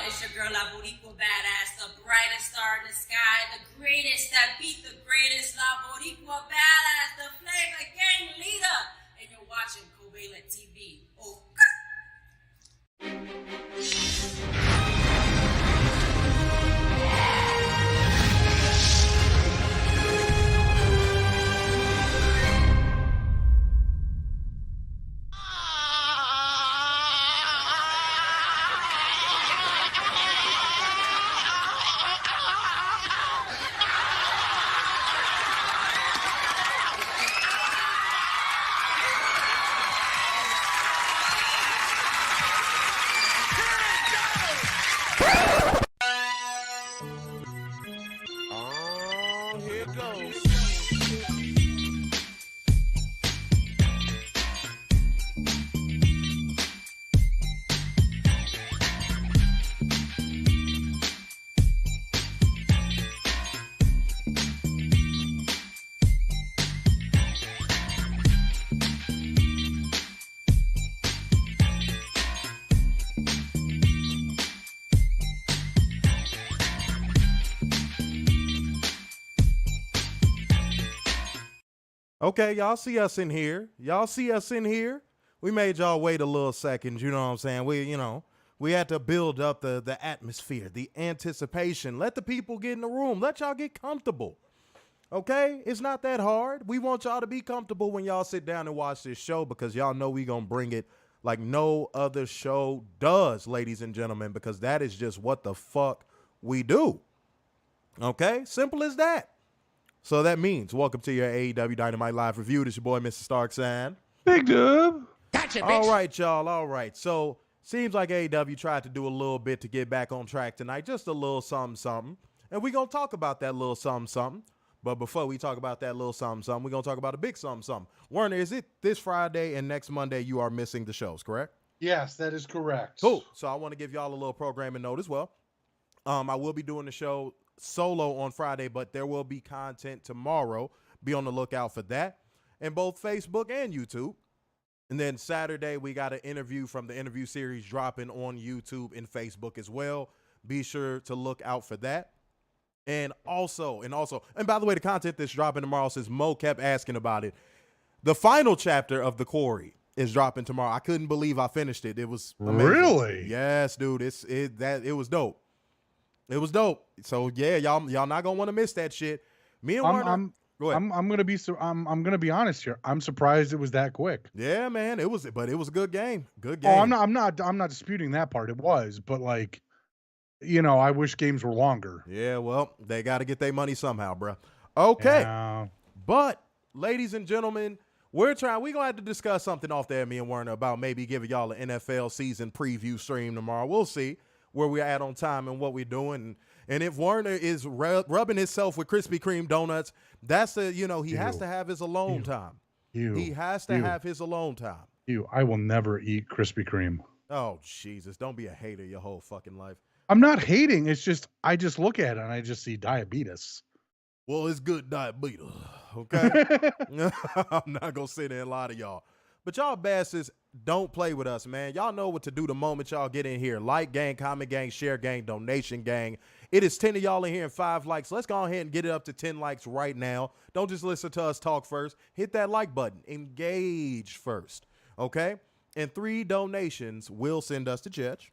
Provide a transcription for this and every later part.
It's your girl, La Boricua Badass, the brightest star in the sky, the greatest that beat the greatest, La Boricua Badass, the flavor gang leader. And you're watching Covalent TV. Oh, Okay, y'all see us in here. Y'all see us in here. We made y'all wait a little second, you know what I'm saying? We had to build up the atmosphere, the anticipation. Let the people get in the room. Let y'all get comfortable. Okay? It's not that hard. We want y'all to be comfortable when y'all sit down and watch this show because y'all know we gonna bring it like no other show does, ladies and gentlemen, because that is just what the fuck we do. Okay? Simple as that. So that means, welcome to your AEW Dynamite live review. This is your boy, Mr. Starksign. Big dub. Gotcha, bitch. All right, y'all. All right. So seems like AEW tried to do a little bit to get back on track tonight. Just a little something, something. And we're going to talk about that little something, something. But before we talk about that little something, something, we're going to talk about a big something, something. Werner, is it this Friday and next Monday you are missing the shows, correct? Yes, that is correct. Cool. So I want to give y'all a little programming note as well. I will be doing the show solo on Friday, but there will be content tomorrow. Be on the lookout for that in both Facebook and YouTube. And then Saturday, we got an interview from the interview series dropping on YouTube and Facebook as well. Be sure to look out for that. And also, and by the way, the content that's dropping tomorrow, since Mo kept asking about it, the final chapter of The Quarry is dropping tomorrow. I couldn't believe I finished it. It was amazing. Really? Yes, dude. It was dope. It was dope. So yeah, y'all not gonna want to miss that shit. Me and Warner. Go ahead. I'm gonna be honest here. I'm surprised it was that quick. Yeah, man. It was a good game. Good game. Oh, I'm not disputing that part. It was, but like, I wish games were longer. Yeah, well, they got to get their money somehow, bro. Okay. Yeah. But ladies and gentlemen, we're gonna have to discuss something off there, me and Werner, about maybe giving y'all an NFL season preview stream tomorrow. We'll see where we're at on time and what we're doing. And if Werner is rubbing himself with Krispy Kreme donuts, that's he has to have his alone time. He has to have his alone time. I will never eat Krispy Kreme. Oh, Jesus. Don't be a hater your whole fucking life. I'm not hating. It's just, I just look at it and I just see diabetes. Well, it's good diabetes, okay? I'm not going to sit there and lie to y'all. But y'all bastards, don't play with us, man. Y'all know what to do the moment y'all get in here. Like gang, comment gang, share gang, donation gang. It is 10 of y'all in here and 5 likes. Let's go ahead and get it up to 10 likes right now. Don't just listen to us talk first. Hit that like button. Engage first, okay? And 3 donations will send us to church.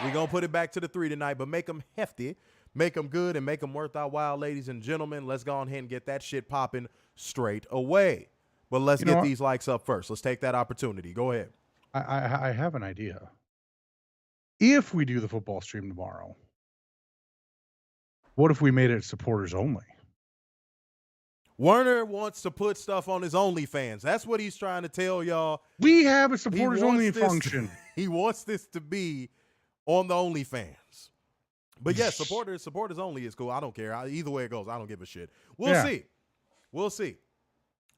We're going to put it back to the 3 tonight, but make them hefty, make them good, and make them worth our while, ladies and gentlemen. Let's go ahead and get that shit popping straight away. But let's get these likes up first. Let's take that opportunity. Go ahead. I have an idea. If we do the football stream tomorrow, what if we made it supporters only? Werner wants to put stuff on his OnlyFans. That's what he's trying to tell y'all. We have a supporters only function. He wants this to be on the OnlyFans. But yes, supporters only is cool. I don't care. Either way it goes, I don't give a shit. We'll see. We'll see.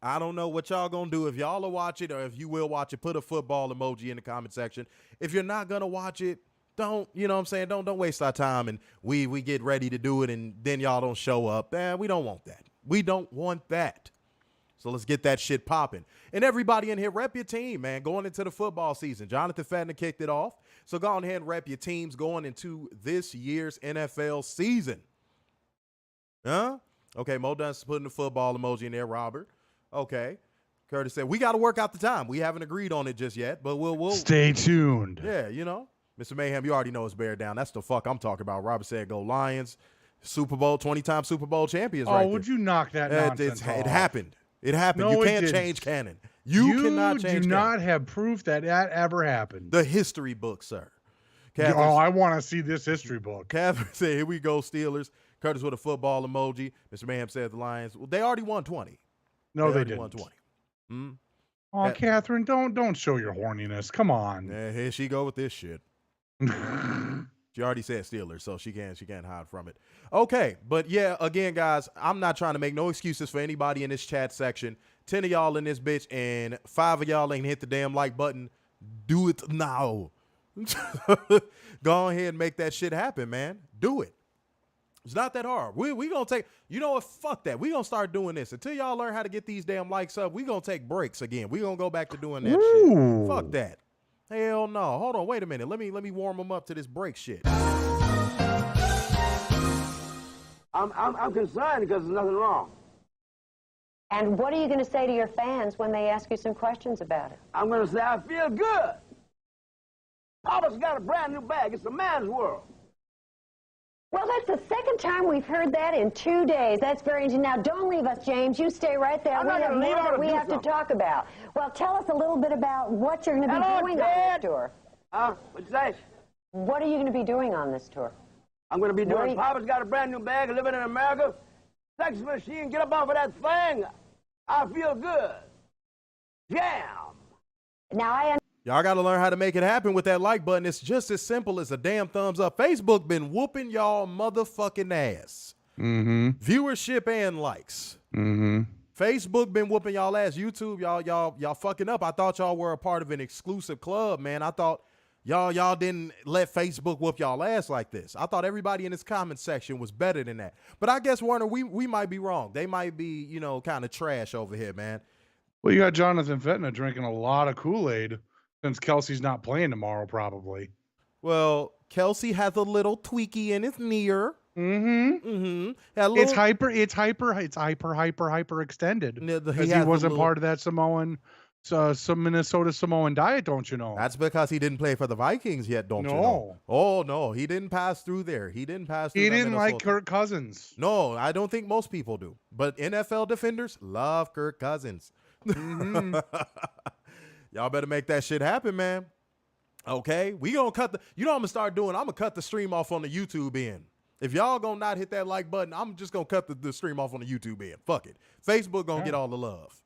I don't know what y'all gonna do. If y'all will watch it or if you will watch it, put a football emoji in the comment section. If you're not gonna watch it, don't, you know what I'm saying? Don't waste our time and we get ready to do it and then y'all don't show up. We don't want that. We don't want that. So let's get that shit popping. And everybody in here, rep your team, man, going into the football season. Jonathan Fatner kicked it off. So go on ahead and rep your teams going into this year's NFL season. Huh? Okay, Mo Dunn's putting the football emoji in there, Robert. Okay. Curtis said, we got to work out the time. We haven't agreed on it just yet, but we'll stay tuned. Yeah, Mr. Mayhem, you already know it's bear down. That's the fuck I'm talking about. Robert said, go Lions. Super Bowl, 20-time Super Bowl champions right there. Would you knock that nonsense off? It happened. It happened. No, you can't change canon. You cannot change canon. You do not have proof that ever happened. The history book, sir. I want to see this history book. Catherine said, here we go, Steelers. Curtis with a football emoji. Mr. Mayhem said the Lions. Well, they already won 20. No, they didn't. Won 20. Oh, Catherine, don't show your horniness. Come on. Yeah, here she go with this shit. She already said Steelers, so she can't hide from it. Okay, but yeah, again, guys, I'm not trying to make no excuses for anybody in this chat section. 10 of y'all in this bitch, and 5 of y'all ain't hit the damn like button. Do it now. Go ahead and make that shit happen, man. Do it. It's not that hard. We gonna take, you know what? Fuck that. We gonna start doing this until y'all learn how to get these damn likes up. We gonna take breaks again. We gonna go back to doing that shit. Fuck that. Hell no. Hold on. Wait a minute. Let me warm them up to this break shit. I'm concerned because there's nothing wrong. And what are you going to say to your fans when they ask you some questions about it? I'm going to say I feel good. Papa's got a brand new bag. It's a man's world. Well, that's the second time we've heard that in 2 days. That's very interesting. Now, don't leave us, James. You stay right there. I'm We not have gonna leave. more I that wanna we do have to something. talk about. Well, tell us a little bit about what you're going to be Hello, doing Ted. on this tour. What'd you say? What are you going to be doing on this tour? I'm going to be Where doing you- Papa's got a brand new bag, living in America. Sex machine, get up off of that thing. I feel good. Jam. Now, Y'all got to learn how to make it happen with that like button. It's just as simple as a damn thumbs up. Facebook been whooping y'all motherfucking ass. Viewership and likes. Facebook been whooping y'all ass. YouTube, y'all fucking up. I thought y'all were a part of an exclusive club, man. I thought y'all didn't let Facebook whoop y'all ass like this. I thought everybody in this comment section was better than that. But I guess, Warner, we might be wrong. They might be, kind of trash over here, man. Well, you got Jonathan Fetner drinking a lot of Kool-Aid since Kelsey's not playing tomorrow, probably. Well, Kelsey has a little tweaky in his ear. It's hyper extended. Because he wasn't part of that some Minnesota Samoan diet, don't you know? That's because he didn't play for the Vikings yet, don't you know? Oh, no, he didn't pass through there. He didn't pass through. He didn't like Kirk Cousins. No, I don't think most people do. But NFL defenders love Kirk Cousins. Y'all better make that shit happen, man. Okay, we gonna cut I'm gonna start doing. I'm gonna cut the stream off on the YouTube end. If y'all gonna not hit that like button, I'm just gonna cut the stream off on the YouTube end. Fuck it. Facebook gonna get all the love.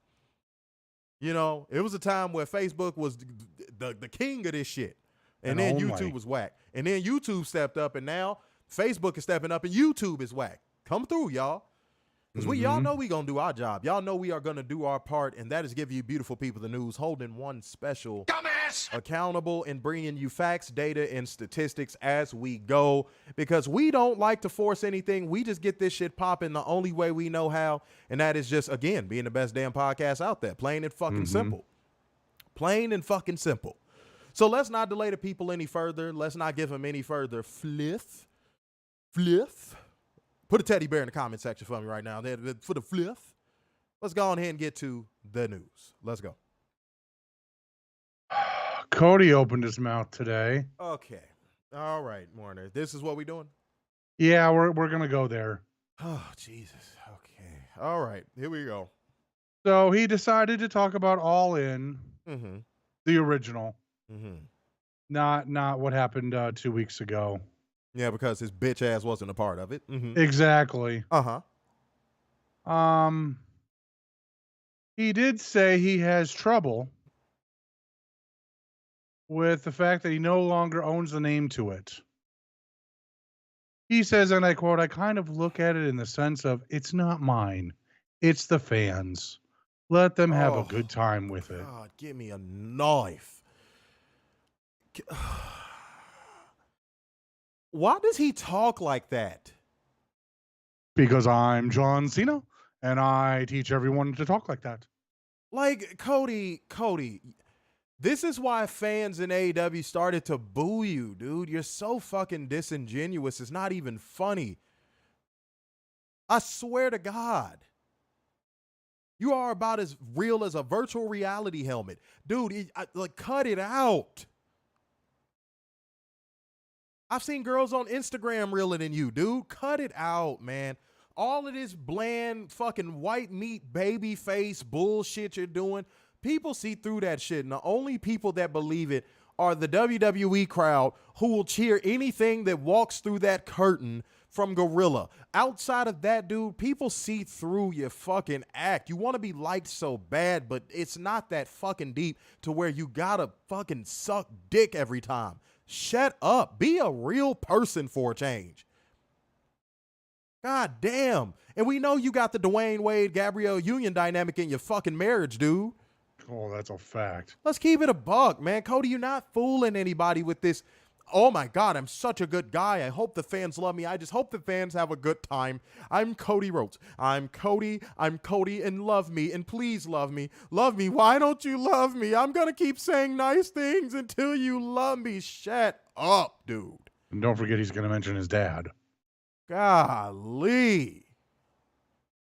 It was a time where Facebook was the king of this shit, and then YouTube was whack, and then YouTube stepped up, and now Facebook is stepping up, and YouTube is whack. Come through, y'all. Because y'all know we gonna do our job. Y'all know we are gonna do our part, and that is give you beautiful people the news, holding one special dumbass accountable and bringing you facts, data, and statistics as we go. Because we don't like to force anything. We just get this shit popping the only way we know how, and that is just, again, being the best damn podcast out there. Plain and fucking simple. Plain and fucking simple. So let's not delay the people any further. Let's not give them any further fliff. Put a teddy bear in the comment section for me right now. For the fliff. Let's go on ahead and get to the news. Let's go. Cody opened his mouth today. Okay. All right, Warner. This is what we doing? Yeah, we're gonna go there. Oh, Jesus. Okay. All right. Here we go. So he decided to talk about All In, the original. Not what happened 2 weeks ago. Yeah, because his bitch ass wasn't a part of it. Exactly. He did say he has trouble with the fact that he no longer owns the name to it. He says, and I quote, "I kind of look at it in the sense of it's not mine. It's the fans. Let them have a good time with it." God, give me a knife. Why does he talk like that? Because I'm John Cena, And I teach everyone to talk like that. Like, Cody, this is why fans in AEW started to boo you, dude. You're so fucking disingenuous. It's not even funny. I swear to God. You are about as real as a virtual reality helmet. Dude, cut it out. I've seen girls on Instagram realer than you, dude. Cut it out, man. All of this bland fucking white meat baby face bullshit you're doing, people see through that shit. And the only people that believe it are the WWE crowd who will cheer anything that walks through that curtain from Gorilla. Outside of that, dude, people see through your fucking act. You want to be liked so bad, but it's not that fucking deep to where you gotta fucking suck dick every time. Shut up. Be a real person for a change. God damn. And we know you got the Dwayne Wade, Gabrielle Union dynamic in your fucking marriage, dude. Oh, that's a fact. Let's keep it a buck, man. Cody, you're not fooling anybody with this. Oh my God, I'm such a good guy. I hope the fans love me. I just hope the fans have a good time. I'm Cody Rhodes. I'm Cody, and love me. And please love me. Love me. Why don't you love me? I'm going to keep saying nice things until you love me. Shut up, dude. And don't forget he's going to mention his dad. Golly.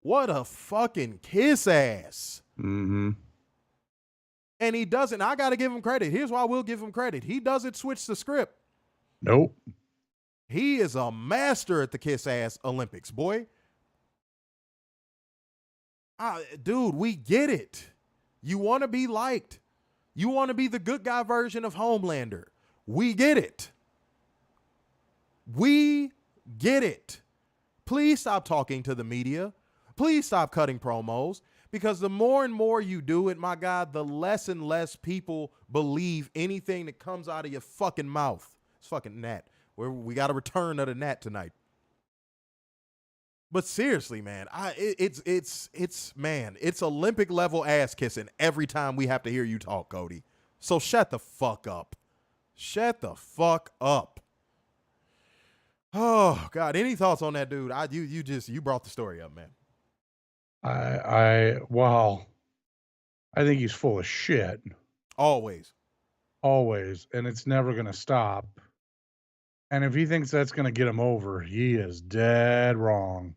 What a fucking kiss ass. Mm-hmm. And he doesn't. I got to give him credit. Here's why I will give him credit. He doesn't switch the script. Nope. He is a master at the kiss ass Olympics, boy. Dude, we get it. You want to be liked. You want to be the good guy version of Homelander. We get it. We get it. Please stop talking to the media. Please stop cutting promos. Because the more and more you do it, my God, the less and less people believe anything that comes out of your fucking mouth. It's fucking Nat. We got a return of the Nat tonight. But seriously, man, it's Olympic level ass kissing every time we have to hear you talk, Cody. So shut the fuck up. Shut the fuck up. Oh God, any thoughts on that, dude? You brought the story up, man. I think he's full of shit. Always. And it's never going to stop. And if he thinks that's going to get him over, he is dead wrong.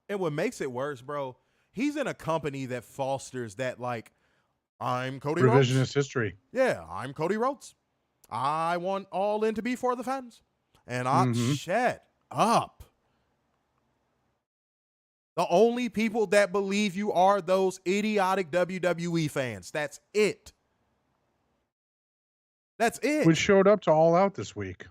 And what makes it worse, bro, he's in a company that fosters that, like, I'm Cody Rhodes. Revisionist history. Yeah, I'm Cody Rhodes. I want All In to be for the fans. And I shut up. The only people that believe you are those idiotic WWE fans. That's it. That's it. Which showed up to All Out this week.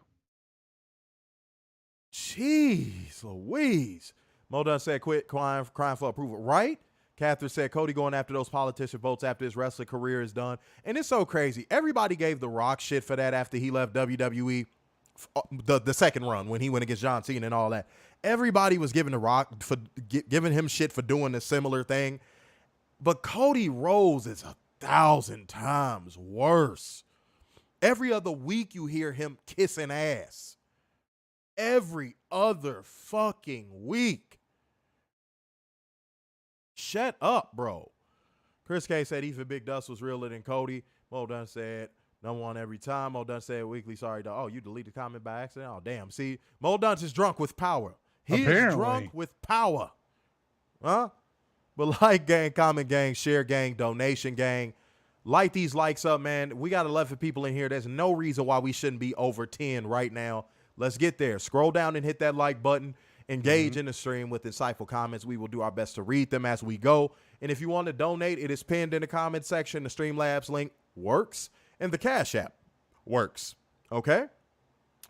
Jeez Louise. Mo Dunn said, quit crying for approval. Right? Catherine said, Cody going after those politician votes after his wrestling career is done. And it's so crazy. Everybody gave The Rock shit for that after he left WWE. The second run when he went against John Cena and all that. Everybody was giving The Rock for giving him shit for doing a similar thing. But Cody Rhodes is 1,000 times worse. Every other week you hear him kissing ass. Every other fucking week. Shut up, bro. Chris K said even Big Dust was realer than Cody. Mo Dunn said number one every time. Mo Dunn said weekly sorry. Oh, you deleted the comment by accident? Oh, damn. See, Mo Dunn is drunk with power. He is drunk with power. Huh? But like gang, comment gang, share gang, donation gang. Light these likes up, man. We got 11 people in here. There's no reason why we shouldn't be over 10 right now. Let's get there. Scroll down and hit that like button. Engage in the stream with insightful comments. We will do our best to read them as we go. And if you want to donate, it is pinned in the comment section. The Streamlabs link works. And the Cash App works. Okay?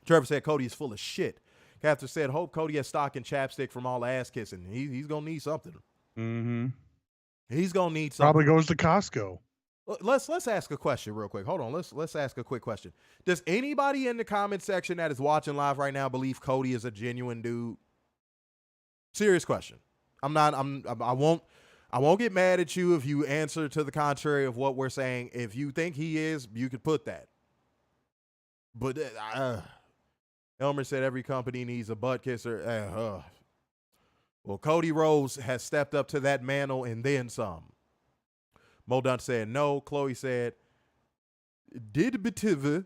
Trevor said Cody is full of shit. Catherine said, hope Cody has stock and chapstick from all the ass kissing. He's going to need something. Mm-hmm. He's going to need something. Probably goes to Costco. Let's ask a question real quick. Hold on. Let's ask a quick question. Does anybody in the comment section that is watching live right now believe Cody is a genuine dude? Serious question. I won't get mad at you if you answer to the contrary of what we're saying. If you think he is, you could put that. But Elmer said every company needs a butt kisser. Well, Cody Rhodes has stepped up to that mantle and then some. Mo Dunn said no. Chloe said, did Bativa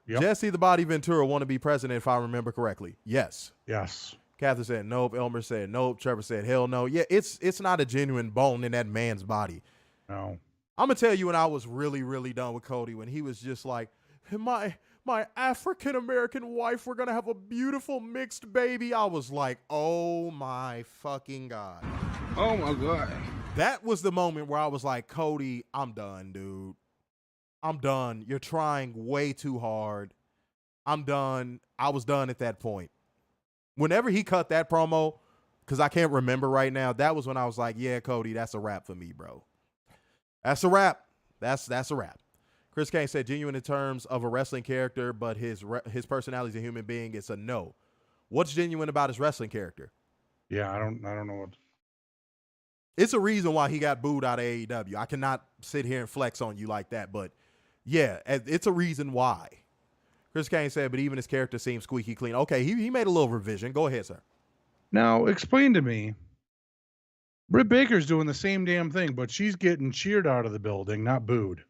Jesse the Body Ventura want to be president, if I remember correctly? Yes. Yes. Catherine said nope. Elmer said nope. Trevor said hell no. Yeah, it's not a genuine bone in that man's body. No. I'm going to tell you when I was really, really done with Cody, when he was just like, my African-American wife, we're going to have a beautiful mixed baby. I was like, oh my fucking God. Oh my God. That was the moment where I was like, Cody, I'm done, dude. I'm done. You're trying way too hard. I'm done. I was done at that point. Whenever he cut that promo, because I can't remember right now, that was when I was like, yeah, Cody, that's a wrap for me, bro. That's a wrap. That's a wrap. Chris Kane said genuine in terms of a wrestling character, but his personality as a human being, it's a no. What's genuine about his wrestling character? Yeah, I don't know what. It's a reason why he got booed out of AEW. I cannot sit here and flex on you like that, but yeah, it's a reason why. Chris Kane said, but even his character seems squeaky clean. Okay, he made a little revision. Go ahead, sir. Now, explain to me. Britt Baker's doing the same damn thing, but she's getting cheered out of the building, not booed.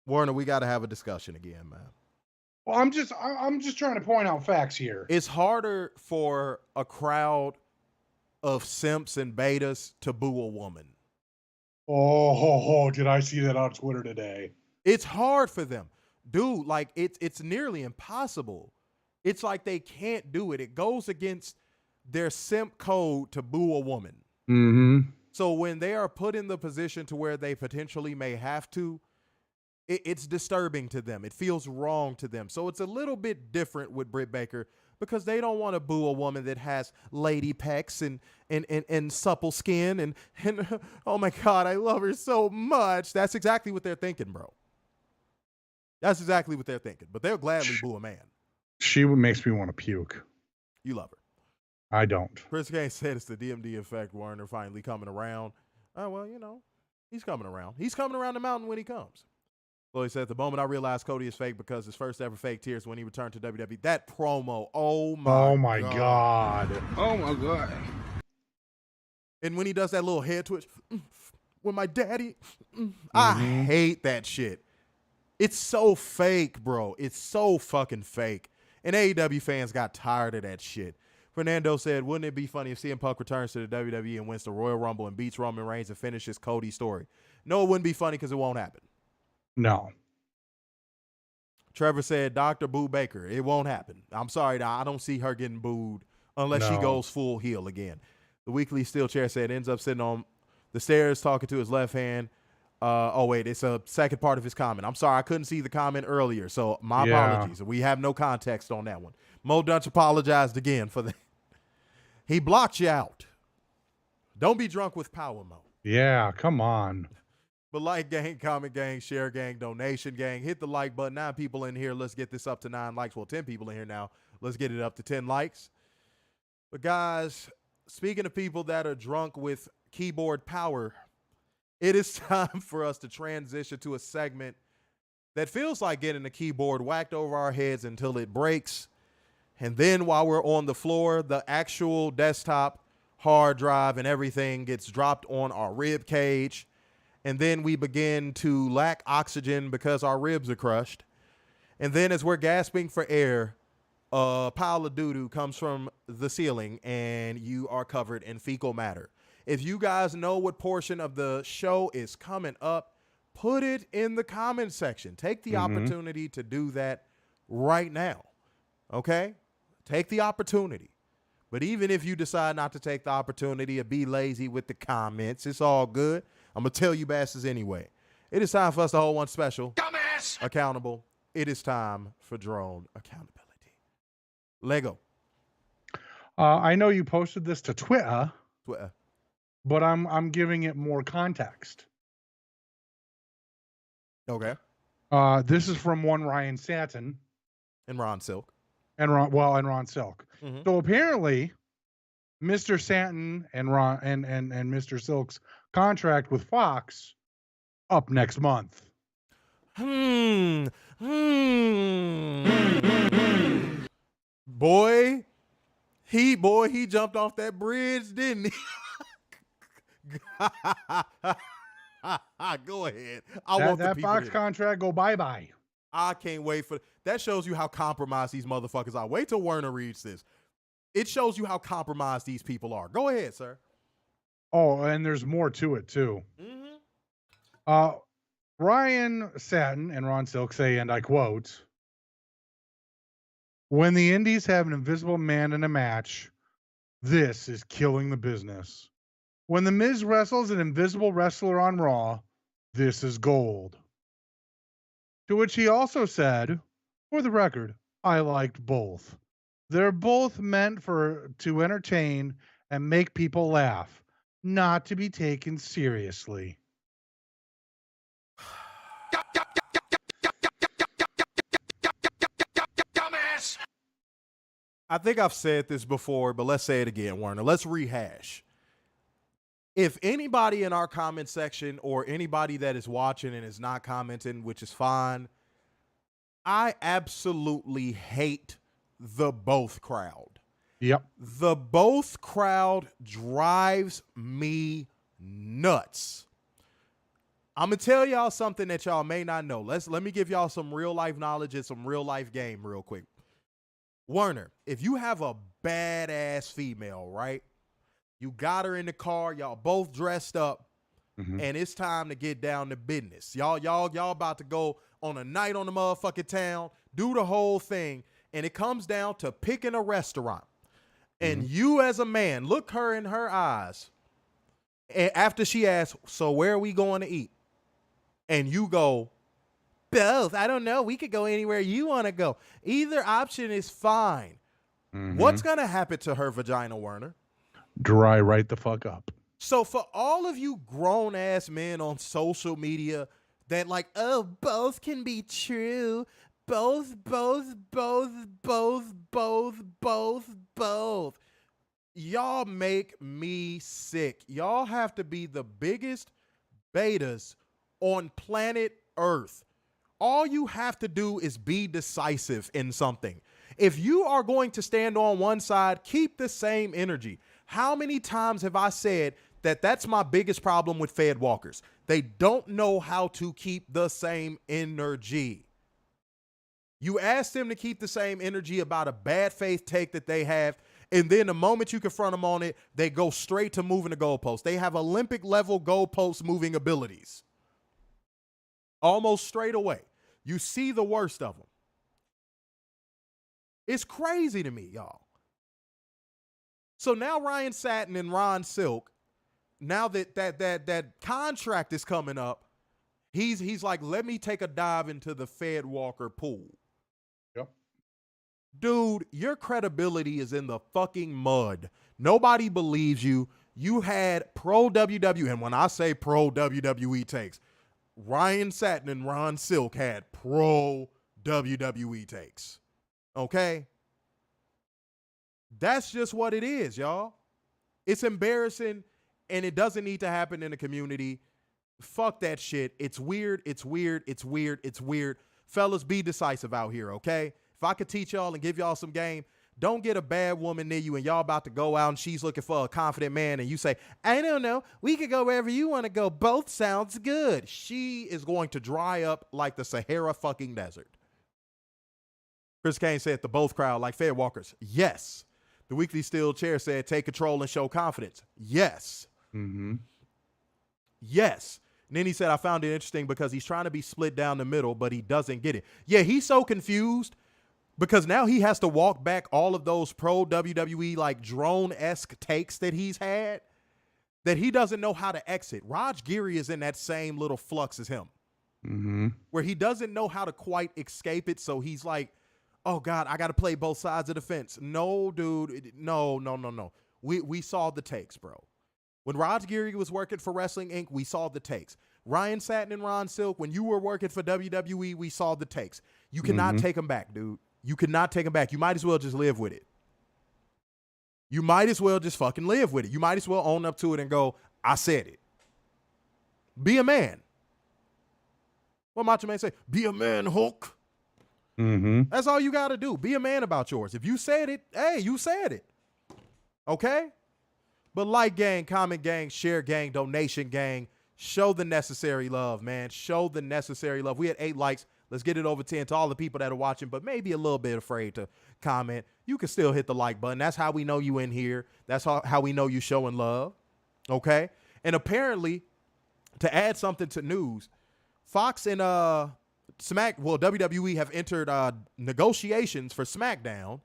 Warner, we got to have a discussion again, man. Well, I'm just trying to point out facts here. It's harder for a crowd of simps and betas to boo a woman. Oh, did I see that on Twitter today? It's hard for them. Dude, like it's nearly impossible. It's like they can't do it. It goes against their simp code to boo a woman. Mm-hmm. So when they are put in the position to where they potentially may have to, it's disturbing to them. It feels wrong to them. So it's a little bit different with Britt Baker because they don't want to boo a woman that has lady pecs and supple skin and oh my God, I love her so much. That's exactly what they're thinking, bro. That's exactly what they're thinking. But they'll gladly boo a man. She makes me want to puke. You love her. I don't. Chris Kane said it's the DMD effect. Warner finally coming around. Oh, well, you know, he's coming around. He's coming around the mountain when he comes. Well, he said, the moment I realized Cody is fake because his first ever fake tears when he returned to WWE. That promo, oh my God. Oh my God. And when he does that little head twitch, with my daddy, I hate that shit. It's so fake, bro. It's so fucking fake. And AEW fans got tired of that shit. Fernando said, wouldn't it be funny if CM Punk returns to the WWE and wins the Royal Rumble and beats Roman Reigns and finishes Cody's story? No, it wouldn't be funny because it won't happen. No. Trevor said, Dr. Boo Baker. It won't happen. I'm sorry. I don't see her getting booed unless she goes full heel again. The Weekly Steel Chair said, ends up sitting on the stairs talking to his left hand. Oh, wait, it's a second part of his comment. I'm sorry. I couldn't see the comment earlier, so my apologies. We have no context on that one. Mo Dunch apologized again for that. He blocked you out. Don't be drunk with power, Mo. Yeah, come on. But like gang, comment gang, share gang, donation gang, hit the like button. 9 people in here. Let's get this up to 9 likes. Well, 10 people in here now. Let's get it up to 10 likes. But guys, speaking of people that are drunk with keyboard power, it is time for us to transition to a segment that feels like getting the keyboard whacked over our heads until it breaks. And then while we're on the floor, the actual desktop hard drive and everything gets dropped on our rib cage. And then we begin to lack oxygen because our ribs are crushed. And then as we're gasping for air, a pile of doo-doo comes from the ceiling and you are covered in fecal matter. If you guys know what portion of the show is coming up, put it in the comment section. Take the opportunity to do that right now. Okay? Take the opportunity. But even if you decide not to take the opportunity or be lazy with the comments, it's all good. I'm going to tell you bastards anyway. It is time for us to hold one special. Dumbass! Accountable. It is time for drone accountability. Lego. I know you posted this to Twitter. Twitter. But I'm giving it more context. Okay. This is from one Ryan Satin. And Ron Silk. And Ron Silk. Mm-hmm. So apparently, Mr. Satin and Ron and Mr. Silk's contract with Fox up next month. Boy, he jumped off that bridge, didn't he? Go ahead. I want the That people Fox to- contract go bye-bye. I can't wait for that. Shows you how compromised these motherfuckers are. Wait till Werner reads this. It shows you how compromised these people are. Go ahead, sir. Oh, and there's more to it too. Mm-hmm. Ryan Satin and Ron Silk say, and I quote, "When the Indies have an invisible man in a match, this is killing the business. When The Miz wrestles an invisible wrestler on Raw, this is gold." To which he also said, "For the record, I liked both. They're both meant to entertain and make people laugh, not to be taken seriously." I think I've said this before, but let's say it again, Werner. Let's rehash. If anybody in our comment section or anybody that is watching and is not commenting, which is fine, I absolutely hate the both crowd. Yep. The both crowd drives me nuts. I'm going to tell y'all something that y'all may not know. Let me give y'all some real life knowledge and some real life game real quick. Werner, if you have a badass female, right? You got her in the car, y'all both dressed up, and it's time to get down to business. Y'all about to go on a night on the motherfucking town, do the whole thing, and it comes down to picking a restaurant. And you as a man, look her in her eyes, and after she asks, "So where are we going to eat?" And you go, "Both. I don't know. We could go anywhere you want to go." Either option is fine. What's going to happen to her vagina, Werner? Dry right the fuck up. So for all of you grown ass men on social media that like, oh, both can be true. Both. Y'all make me sick. Y'all have to be the biggest betas on planet Earth. All you have to do is be decisive in something. If you are going to stand on one side, keep the same energy. How many times have I said that that's my biggest problem with Fed walkers? They don't know how to keep the same energy. You ask them to keep the same energy about a bad faith take that they have, and then the moment you confront them on it, they go straight to moving the goalposts. They have Olympic level goalpost moving abilities. Almost straight away. You see the worst of them. It's crazy to me, y'all. So now Ryan Satin and Ron Silk, now that contract is coming up, he's like, let me take a dive into the Fed Walker pool. Yep. Dude, your credibility is in the fucking mud. Nobody believes you. You had pro WWE, and when I say pro WWE takes, Ryan Satin and Ron Silk had pro WWE takes. Okay? That's just what it is, y'all. It's embarrassing, and it doesn't need to happen in the community. Fuck that shit. It's weird. It's weird. It's weird. It's weird. Fellas, be decisive out here, okay? If I could teach y'all and give y'all some game, don't get a bad woman near you and y'all about to go out and she's looking for a confident man and you say, I don't know, we could go wherever you want to go. Both sounds good. She is going to dry up like the Sahara fucking desert. Chris Kane said the both crowd like Fed walkers. Yes. The Weekly Steel Chair said take control and show confidence. Yes. Yes. And then he said, I found it interesting because he's trying to be split down the middle, but he doesn't get it. Yeah, he's so confused because now he has to walk back all of those pro WWE like drone-esque takes that he's had that he doesn't know how to exit. Raj Giri is in that same little flux as him where he doesn't know how to quite escape it. So he's like, oh, God, I got to play both sides of the fence. No, dude. No. We saw the takes, bro. When Raj Giri was working for Wrestling Inc., we saw the takes. Ryan Satin and Ron Silk, when you were working for WWE, we saw the takes. You cannot take them back, dude. You cannot take them back. You might as well just live with it. You might as well just fucking live with it. You might as well own up to it and go, I said it. Be a man. What Macho Man say? Be a man, Hulk. Mm-hmm. That's all you got to do. Be a man about yours. If you said it, hey, you said it. Okay? But like gang, comment gang, share gang, donation gang, show the necessary love, man. Show the necessary love. We had 8 likes. Let's get it over 10 to all the people that are watching, but maybe a little bit afraid to comment. You can still hit the like button. That's how we know you in here. That's how we know you showing love. Okay? And apparently, to add something to news, Fox and WWE have entered negotiations for SmackDown,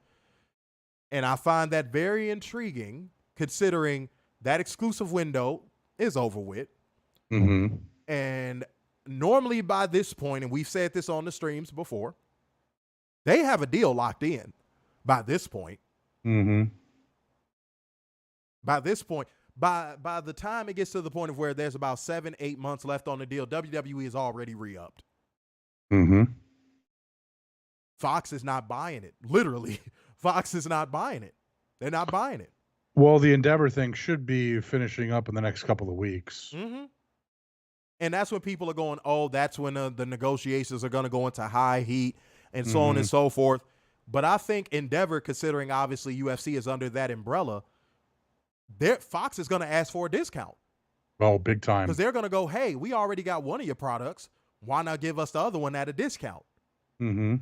and I find that very intriguing considering that exclusive window is over with. Mm-hmm. And normally by this point, and we've said this on the streams before, they have a deal locked in by this point. Mm-hmm. By this point, by the time it gets to the point of where there's about 7-8 months left on the deal, WWE is already re-upped. Mm-hmm. Fox is not buying it. Literally, Fox is not buying it. They're not buying it. Well, the Endeavor thing should be finishing up in the next couple of weeks. Mm-hmm. And that's when people are going, oh, that's when the negotiations are going to go into high heat and so on and so forth. But I think Endeavor, considering obviously UFC is under that umbrella, Fox is going to ask for a discount. Oh, big time. Because they're going to go, hey, we already got one of your products. Why not give us the other one at a discount? Mm-hmm.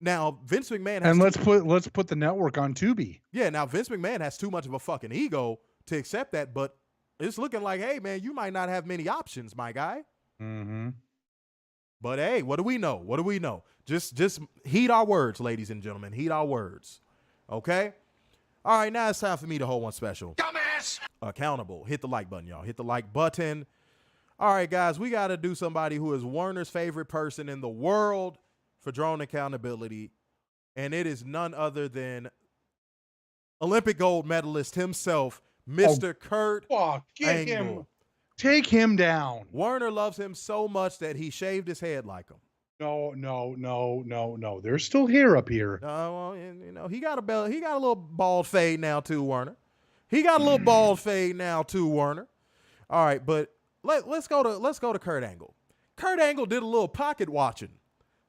Now, Vince McMahon has... And let's put the network on Tubi. Yeah, now Vince McMahon has too much of a fucking ego to accept that, but it's looking like, hey, man, you might not have many options, my guy. Mm-hmm. But, hey, what do we know? What do we know? Just heed our words, ladies and gentlemen. Heed our words. Okay? All right, now it's time for me to hold one special. Dumbass! Accountable. Hit the like button, y'all. Hit the like button. All right, guys, we got to do somebody who is Werner's favorite person in the world for drone accountability, and it is none other than Olympic gold medalist himself, Mr. Kurt Get Angle. him. Take him down. Werner loves him so much that he shaved his head like him. No. There's still hair up here. Well, you know, he got a little bald fade now too, Werner. He got a little bald fade now too, Werner. All right, but let's go to Kurt Angle. Kurt Angle did a little pocket watching.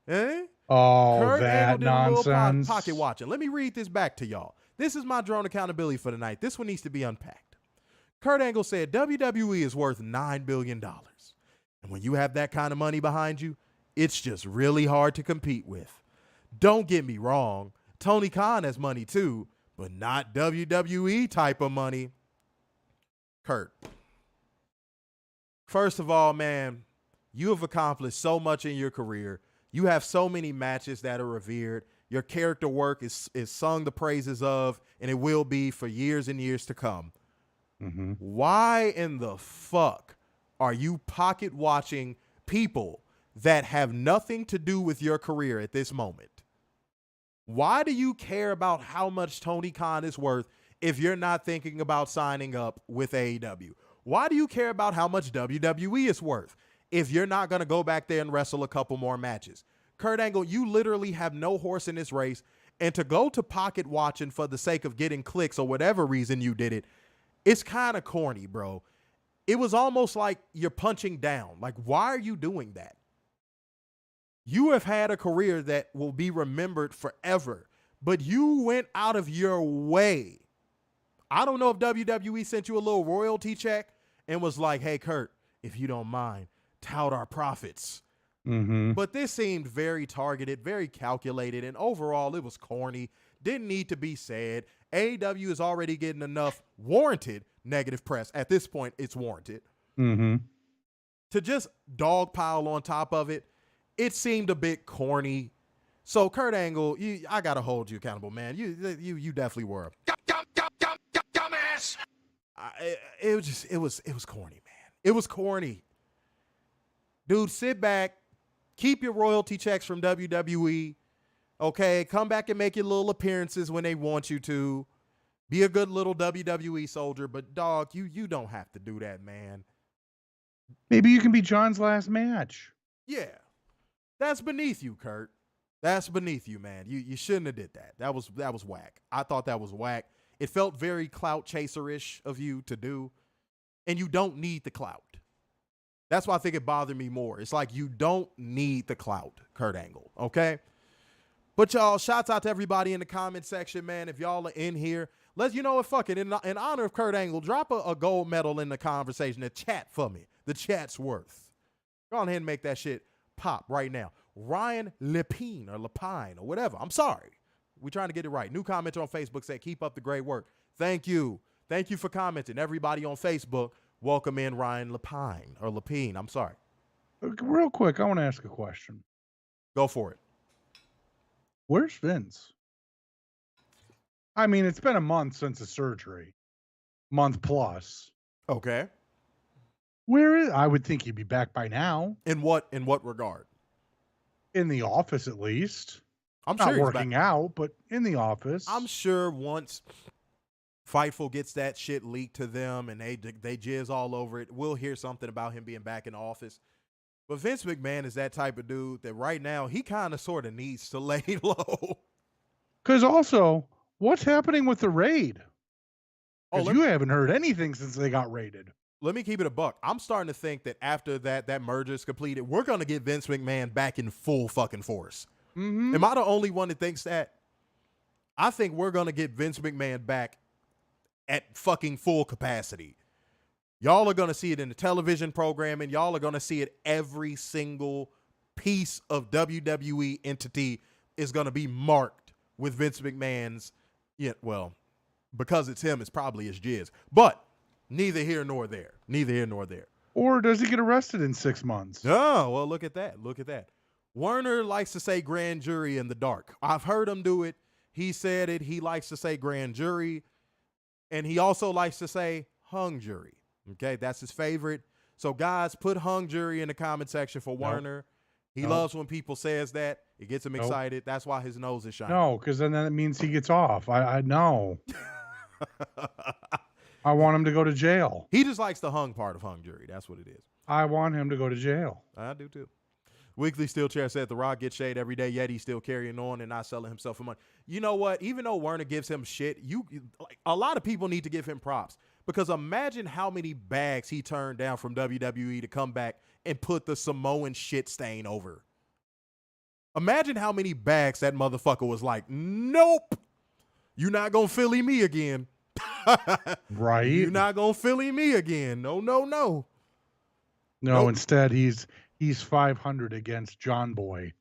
Eh? Oh, Kurt that Angle did a little nonsense. pocket watching. Let me read this back to y'all. This is my drone accountability for the night. This one needs to be unpacked. Kurt Angle said WWE is worth $9 billion. And when you have that kind of money behind you, it's just really hard to compete with. Don't get me wrong. Tony Khan has money too, but not WWE type of money. Kurt. First of all, man, you have accomplished so much in your career. You have so many matches that are revered. Your character work is sung the praises of, and it will be for years and years to come. Mm-hmm. Why in the fuck are you pocket watching people that have nothing to do with your career at this moment? Why do you care about how much Tony Khan is worth if you're not thinking about signing up with AEW? Why do you care about how much WWE is worth if you're not going to go back there and wrestle a couple more matches? Kurt Angle, you literally have no horse in this race, and to go to pocket watching for the sake of getting clicks or whatever reason you did it, it's kind of corny, bro. It was almost like you're punching down. Like, why are you doing that? You have had a career that will be remembered forever, but you went out of your way. I don't know if WWE sent you a little royalty check and was like, hey, Kurt, if you don't mind, tout our profits. Mm-hmm. But this seemed very targeted, very calculated, and overall it was corny. Didn't need to be said. AEW is already getting enough warranted negative press. At this point, it's warranted. Mm-hmm. To just dogpile on top of it, it seemed a bit corny. So Kurt Angle, I gotta hold you accountable, man. You definitely were. Dumbass! It was corny, man. It was corny. Dude, sit back, keep your royalty checks from WWE. Okay, come back and make your little appearances when they want you to. Be a good little WWE soldier, but dog, you don't have to do that, man. Maybe you can be John's last match. Yeah. That's beneath you, Kurt. That's beneath you, man. You shouldn't have did that. That was whack. I thought that was whack. It felt very clout chaser-ish of you to do, and you don't need the clout. That's why I think it bothered me more. It's like you don't need the clout, Kurt Angle, okay? But y'all, shouts out to everybody in the comment section, man. If y'all are in here, you know what, fuck it. In honor of Kurt Angle, drop a gold medal in the conversation, the chat for me. The chat's worth. Go on ahead and make that shit pop right now. Ryan Lepine or Lepine or whatever. I'm sorry. We're trying to get it right. New commenter on Facebook said, keep up the great work. Thank you. Thank you for commenting. Everybody on Facebook, welcome in Ryan Lepine or Lepine. I'm sorry. Real quick, I want to ask a question. Go for it. Where's Vince? I mean, it's been a month since the surgery. Month plus. Okay. Where is? I would think he'd be back by now. In what regard? In the office, at least. I'm not sure working out, but in the office. I'm sure once Fightful gets that shit leaked to them and they jizz all over it, we'll hear something about him being back in the office. But Vince McMahon is that type of dude that right now he kind of sort of needs to lay low. Because also, what's happening with the raid? Because you haven't heard anything since they got raided. Let me keep it a buck. I'm starting to think that after that merger is completed, we're going to get Vince McMahon back in full fucking force. Mm-hmm. Am I the only one that thinks that? I think we're going to get Vince McMahon back at fucking full capacity. Y'all are going to see it in the television programming. Y'all are going to see it every single piece of WWE entity is going to be marked with Vince McMahon's, well, because it's him, it's probably his jizz. But neither here nor there. Neither here nor there. Or does he get arrested in 6 months? Oh, well, look at that. Look at that. Werner likes to say grand jury in the dark. I've heard him do it. He said it. He likes to say grand jury. And he also likes to say hung jury. Okay, that's his favorite. So, guys, put hung jury in the comment section for Werner. He loves when people says that. It gets him excited. That's why his nose is shining. No, because then that means he gets off. I know. I want him to go to jail. He just likes the hung part of hung jury. That's what it is. I want him to go to jail. I do too. Weekly Steel Chair said The Rock gets shade every day, yet he's still carrying on and not selling himself for money. You know what? Even though Werner gives him shit, a lot of people need to give him props. Because imagine how many bags he turned down from WWE to come back and put the Samoan shit stain over. Imagine how many bags that motherfucker was like, nope, you're not going to Philly me again. Right. You're not going to Philly me again. No, no, no. No, nope. Instead, he's 500 against John Boy.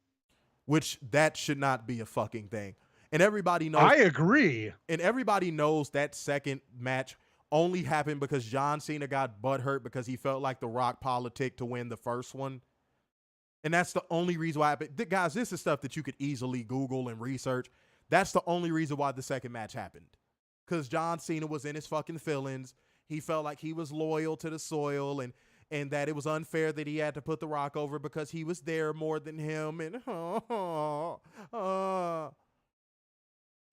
Which that should not be a fucking thing. And everybody knows. I agree. And everybody knows that second match only happened because John Cena got butthurt because he felt like The Rock politic to win the first one. And that's the only reason why it happened. Guys, this is stuff that you could easily Google and research. That's the only reason why the second match happened. Because John Cena was in his fucking feelings. He felt like he was loyal to the soil and that it was unfair that he had to put The Rock over because he was there more than him. And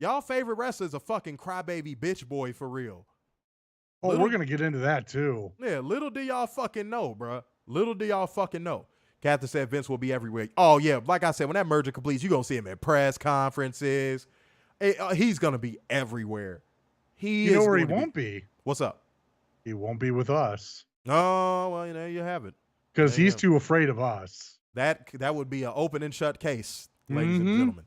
y'all favorite wrestler is a fucking crybaby bitch boy for real. Oh, we're going to get into that too. Yeah, little do y'all fucking know, bruh. Little do y'all fucking know. Captain said Vince will be everywhere. Oh, yeah, like I said, when that merger completes, you're going to see him at press conferences. He's going to be everywhere. You know where he won't be? What's up? He won't be with us. Oh, well, there you have it. Because he's too afraid of us. That would be an open and shut case, ladies and gentlemen.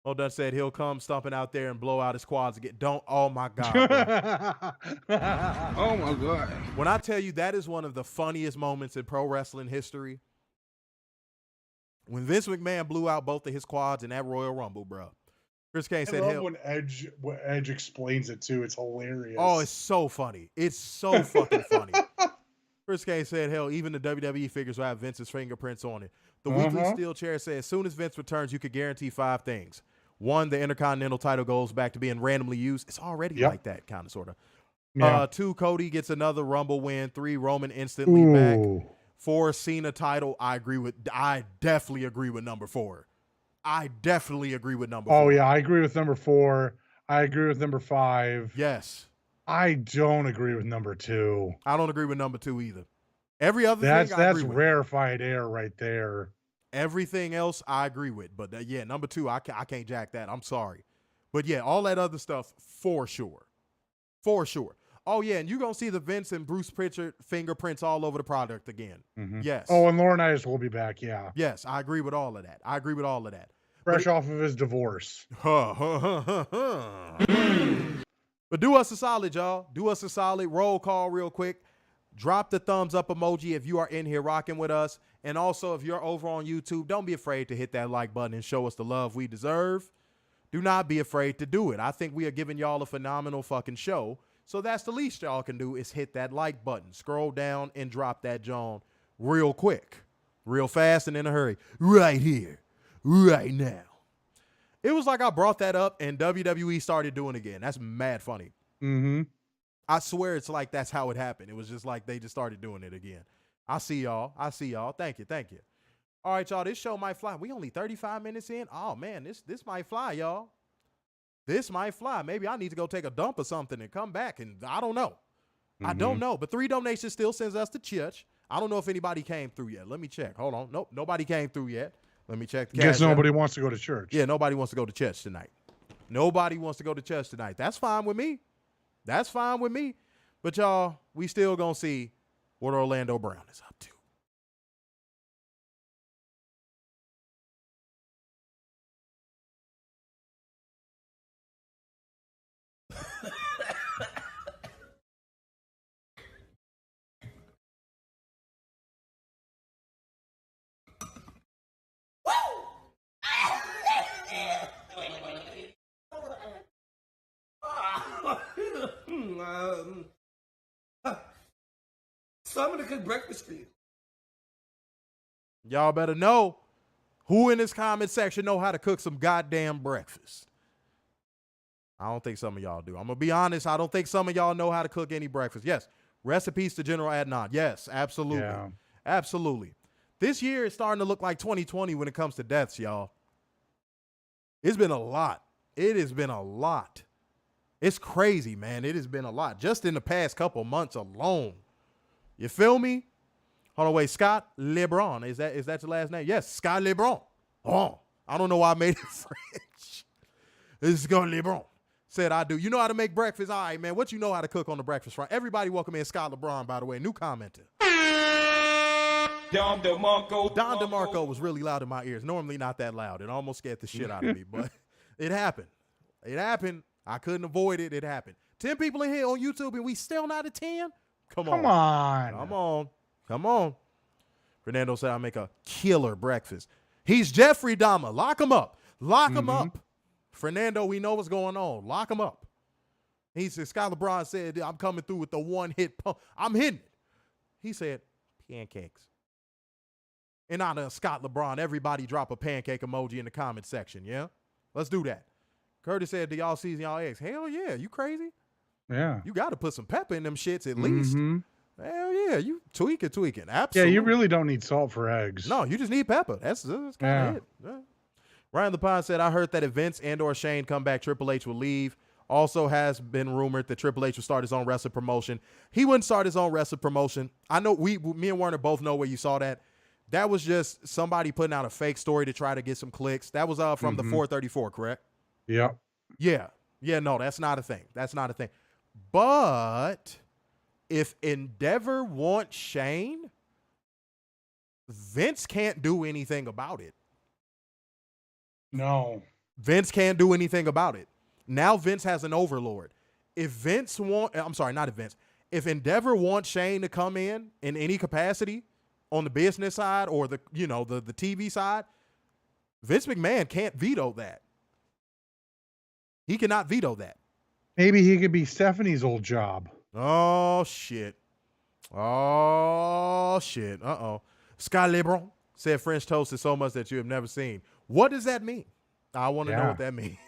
Oldun said he'll come stomping out there and blow out his quads again. Oh, my God. Oh, my God. When I tell you that is one of the funniest moments in pro wrestling history, when Vince McMahon blew out both of his quads in that Royal Rumble, bro. Chris Kane said, I love when Edge explains it, too. It's hilarious. Oh, it's so funny. It's so fucking funny. Chris Kane said, hell, even the WWE figures will have Vince's fingerprints on it. The Weekly Steel Chair said, as soon as Vince returns, you could guarantee 5 things. 1, the Intercontinental title goes back to being randomly used. It's already like that, kind of, sort of. Yeah. 2, Cody gets another Rumble win. 3, Roman instantly back. 4, Cena title. I definitely agree with number 4. I definitely agree with number 4. Oh, yeah, I agree with number 4. I agree with number 5. Yes. I don't agree with number 2. I don't agree with number 2 either. Every other thing I agree with. That's rarefied air right there. Everything else I agree with. But, yeah, number 2, I can't jack that. I'm sorry. But, yeah, all that other stuff, for sure. For sure. Oh, yeah, and you're going to see the Vince and Bruce Pritchard fingerprints all over the product again. Mm-hmm. Yes. Oh, and Laurinaitis will be back, yeah. Yes, I agree with all of that. Fresh off of his divorce. But do us a solid, y'all. Do us a solid. Roll call real quick. Drop the thumbs up emoji if you are in here rocking with us. And also, if you're over on YouTube, don't be afraid to hit that like button and show us the love we deserve. Do not be afraid to do it. I think we are giving y'all a phenomenal fucking show. So that's the least y'all can do is hit that like button. Scroll down and drop that John real quick, real fast and in a hurry. Right here, right now. It was like I brought that up and WWE started doing it again. That's mad funny. Mm-hmm. I swear it's like that's how it happened. It was just like they just started doing it again. I see y'all. Thank you. All right, y'all. This show might fly. We only 35 minutes in. Oh, man, this might fly, y'all. This might fly. Maybe I need to go take a dump or something and come back, and I don't know. I don't know. But 3 donations still sends us to church. I don't know if anybody came through yet. Let me check. Hold on. Nope, nobody came through yet. Let me check the Guess cash nobody app. wants to go to church. Yeah, nobody wants to go to church tonight. Nobody wants to go to church tonight. That's fine with me. But, y'all, we still going to see what Orlando Brown is up to. So I'm gonna cook breakfast for you. Y'all better know who in this comment section know how to cook some goddamn breakfast. I don't think some of y'all do. I'm going to be honest. I don't think some of y'all know how to cook any breakfast. Yes, recipes to General Adnan. Yes, absolutely. Yeah. Absolutely. This year is starting to look like 2020 when it comes to deaths, y'all. It's been a lot. It has been a lot. It's crazy, man. It has been a lot. Just in the past couple months alone. You feel me? Hold on, wait. Scott LeBron. Is that your last name? Yes, Scott LeBron. Oh, I don't know why I made it French. This is Scott LeBron. Said I do. You know how to make breakfast? All right, man. What you know how to cook on the breakfast front? Everybody welcome in Scott LeBron, by the way. New commenter. Don DeMarco was really loud in my ears. Normally not that loud. It almost scared the shit out of me, but it happened. It happened. I couldn't avoid it. It happened. 10 people in here on YouTube and we still not at 10? Come on. Fernando said I make a killer breakfast. He's Jeffrey Dahmer. Lock him up. Lock him up. Fernando, we know what's going on. Lock him up. He said, Scott LeBron said, I'm coming through with the one-hit pump. I'm hitting it. He said, pancakes. In honor of Scott LeBron, everybody drop a pancake emoji in the comment section, yeah? Let's do that. Curtis said, do y'all season y'all eggs? Hell yeah. You crazy? Yeah. You got to put some pepper in them shits at least. Hell yeah. You tweaking. Absolutely. Yeah, you really don't need salt for eggs. No, you just need pepper. That's kind of it. Yeah. Ryan LePond said, I heard that if Vince and or Shane come back, Triple H will leave. Also has been rumored that Triple H will start his own wrestling promotion. He wouldn't start his own wrestling promotion. I know me and Werner both know where you saw that. That was just somebody putting out a fake story to try to get some clicks. That was from the 434, correct? Yep. Yeah. Yeah, no, that's not a thing. But if Endeavor wants Shane, Vince can't do anything about it. No. Vince can't do anything about it. Now Vince has an overlord. If Endeavor wants Shane to come in any capacity on the business side or the TV side, Vince McMahon can't veto that. He cannot veto that. Maybe he could be Stephanie's old job. Oh, shit. Uh-oh. Scott LeBron said French toast is so much that you have never seen. What does that mean? I want to know what that means.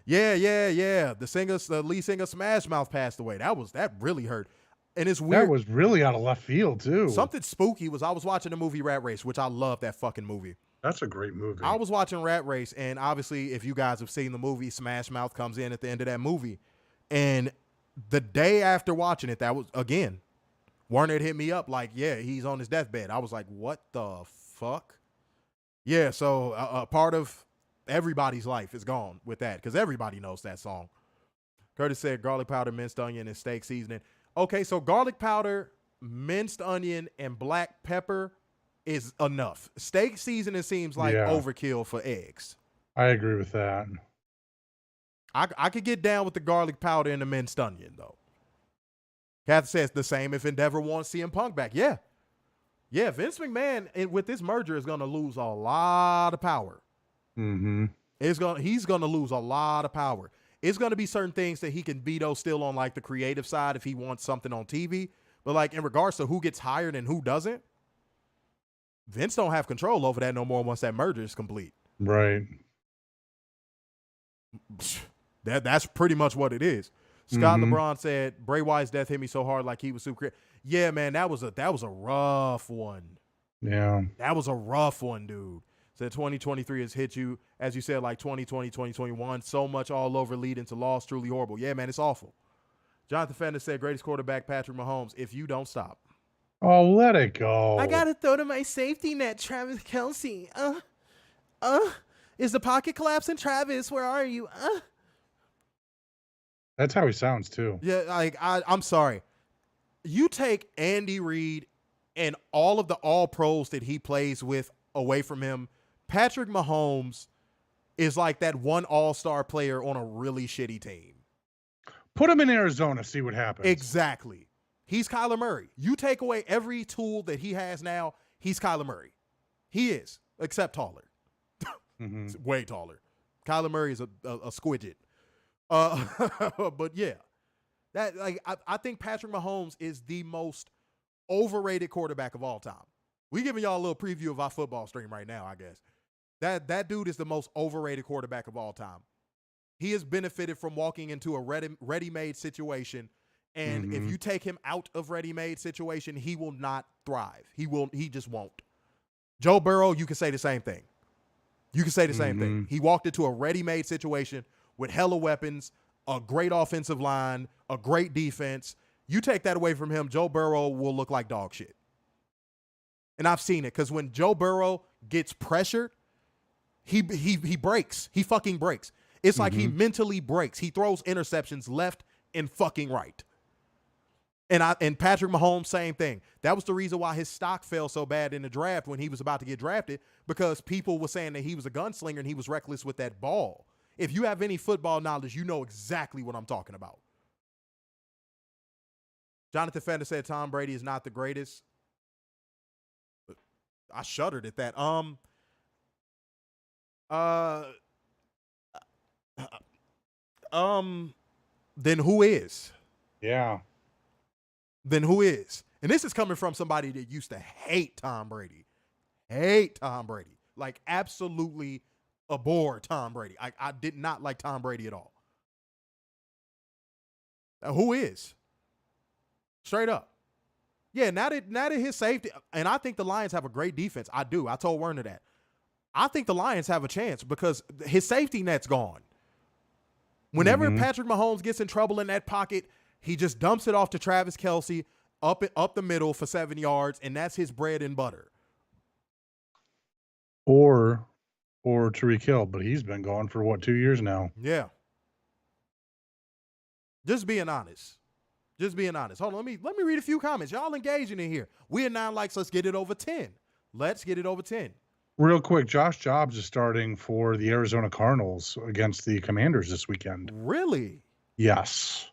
Yeah. The lead singer Smash Mouth passed away. That really hurt. And it's weird. That was really out of left field, too. Something spooky was I was watching the movie Rat Race, which I love that fucking movie. That's a great movie. I was watching Rat Race, and obviously, if you guys have seen the movie, Smash Mouth comes in at the end of that movie. And the day after watching it, that was, again, Warner had hit me up like, yeah, he's on his deathbed. I was like, what the fuck? Yeah, so a part of everybody's life is gone with that because everybody knows that song. Curtis said garlic powder, minced onion, and steak seasoning. Okay, so garlic powder, minced onion, and black pepper is enough. Steak seasoning seems like overkill for eggs. I agree with that. I could get down with the garlic powder and the minced onion, though. Kath says the same if Endeavor wants CM Punk back. Yeah. Yeah, Vince McMahon, with this merger, is going to lose a lot of power. Mm-hmm. He's going to lose a lot of power. It's going to be certain things that he can veto still on, like, the creative side if he wants something on TV. But, like, in regards to who gets hired and who doesn't, Vince don't have control over that no more once that merger is complete. Right. That's pretty much what it is. Scott LeBron said, Bray Wyatt's death hit me so hard like he was super. Yeah, man, that was a rough one. Yeah. That was a rough one, dude. Said 2023 has hit you, as you said, like 2020, 2021. So much all over leading to loss. Truly horrible. Yeah, man, it's awful. Jonathan Fender said, greatest quarterback, Patrick Mahomes, if you don't stop. Oh, let it go. I got to throw to my safety net, Travis Kelce. Is the pocket collapsing? Travis, where are you? That's how he sounds, too. Yeah, like, I'm sorry. You take Andy Reid and all of the all-pros that he plays with away from him, Patrick Mahomes is like that one all-star player on a really shitty team. Put him in Arizona, see what happens. Exactly. He's Kyler Murray. You take away every tool that he has now, he's Kyler Murray. He is, except taller. Way taller. Kyler Murray is a squidget. But yeah, that like I think Patrick Mahomes is the most overrated quarterback of all time. We giving y'all a little preview of our football stream right now, I guess. That dude is the most overrated quarterback of all time. He has benefited from walking into a ready-made situation, and if you take him out of ready-made situation, he will not thrive. He just won't. Joe Burrow, you can say the same thing. You can say the same thing. He walked into a ready-made situation with hella weapons, a great offensive line, a great defense. You take that away from him, Joe Burrow will look like dog shit. And I've seen it because when Joe Burrow gets pressured, he breaks. He fucking breaks. It's like he mentally breaks. He throws interceptions left and fucking right. And Patrick Mahomes, same thing. That was the reason why his stock fell so bad in the draft when he was about to get drafted, because people were saying that he was a gunslinger and he was reckless with that ball. If you have any football knowledge, you know exactly what I'm talking about. Jonathan Fender said Tom Brady is not the greatest. I shuddered at that. Then who is? Yeah. Then who is? And this is coming from somebody that used to hate Tom Brady. Hate Tom Brady. Like, absolutely abhor Tom Brady. I did not like Tom Brady at all. Who is? Straight up. Yeah, now that his safety, and I think the Lions have a great defense. I do. I told Werner that. I think the Lions have a chance because his safety net's gone. Whenever Patrick Mahomes gets in trouble in that pocket, he just dumps it off to Travis Kelce up the middle for 7 yards, and that's his bread and butter. Or Tariq Hill, but he's been gone for 2 years now. Yeah. Just being honest. Just being honest. Hold on, let me read a few comments. Y'all engaging in here. We are 9 likes. Let's get it over 10. Let's get it over 10. Real quick, Josh Jobs is starting for the Arizona Cardinals against the Commanders this weekend. Really? Yes.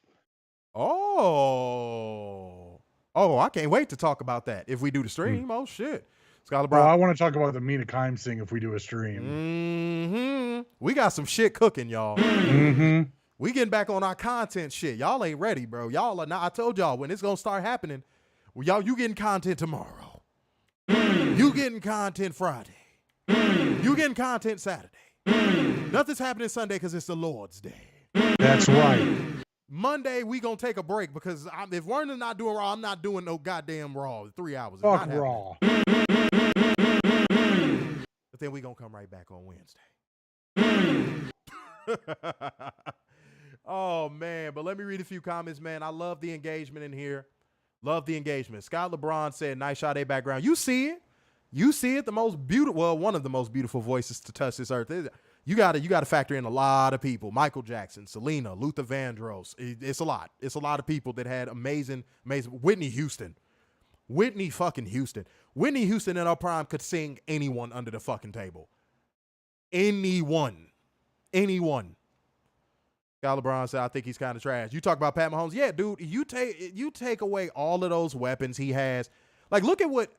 Oh, I can't wait to talk about that if we do the stream. Oh, shit. Scott LeBron. Well, I want to talk about the Mina Kimes thing if we do a stream. We got some shit cooking, y'all. We getting back on our content shit. Y'all ain't ready, bro. Y'all are not. I told y'all when it's going to start happening, well, you getting content tomorrow. You getting content Friday. You getting content Saturday. Nothing's happening Sunday because it's the Lord's Day. That's right. Monday, we going to take a break because if Werner's not doing Raw, I'm not doing no goddamn Raw. 3 hours. Fuck Raw. But then we going to come right back on Wednesday. Oh, man. But let me read a few comments, man. I love the engagement in here. Love the engagement. Scott LeBron said, nice Sade background. You see it. You see it. The most beautiful, well, one of the most beautiful voices to touch this earth. You got to factor in a lot of people. Michael Jackson, Selena, Luther Vandross. It's a lot. It's a lot of people that had amazing. Whitney Houston. Whitney fucking Houston. Whitney Houston in her prime could sing anyone under the fucking table. Anyone. Guy LeBron said, I think he's kind of trash. You talk about Pat Mahomes. Yeah, dude, you take away all of those weapons he has. Like, look at what,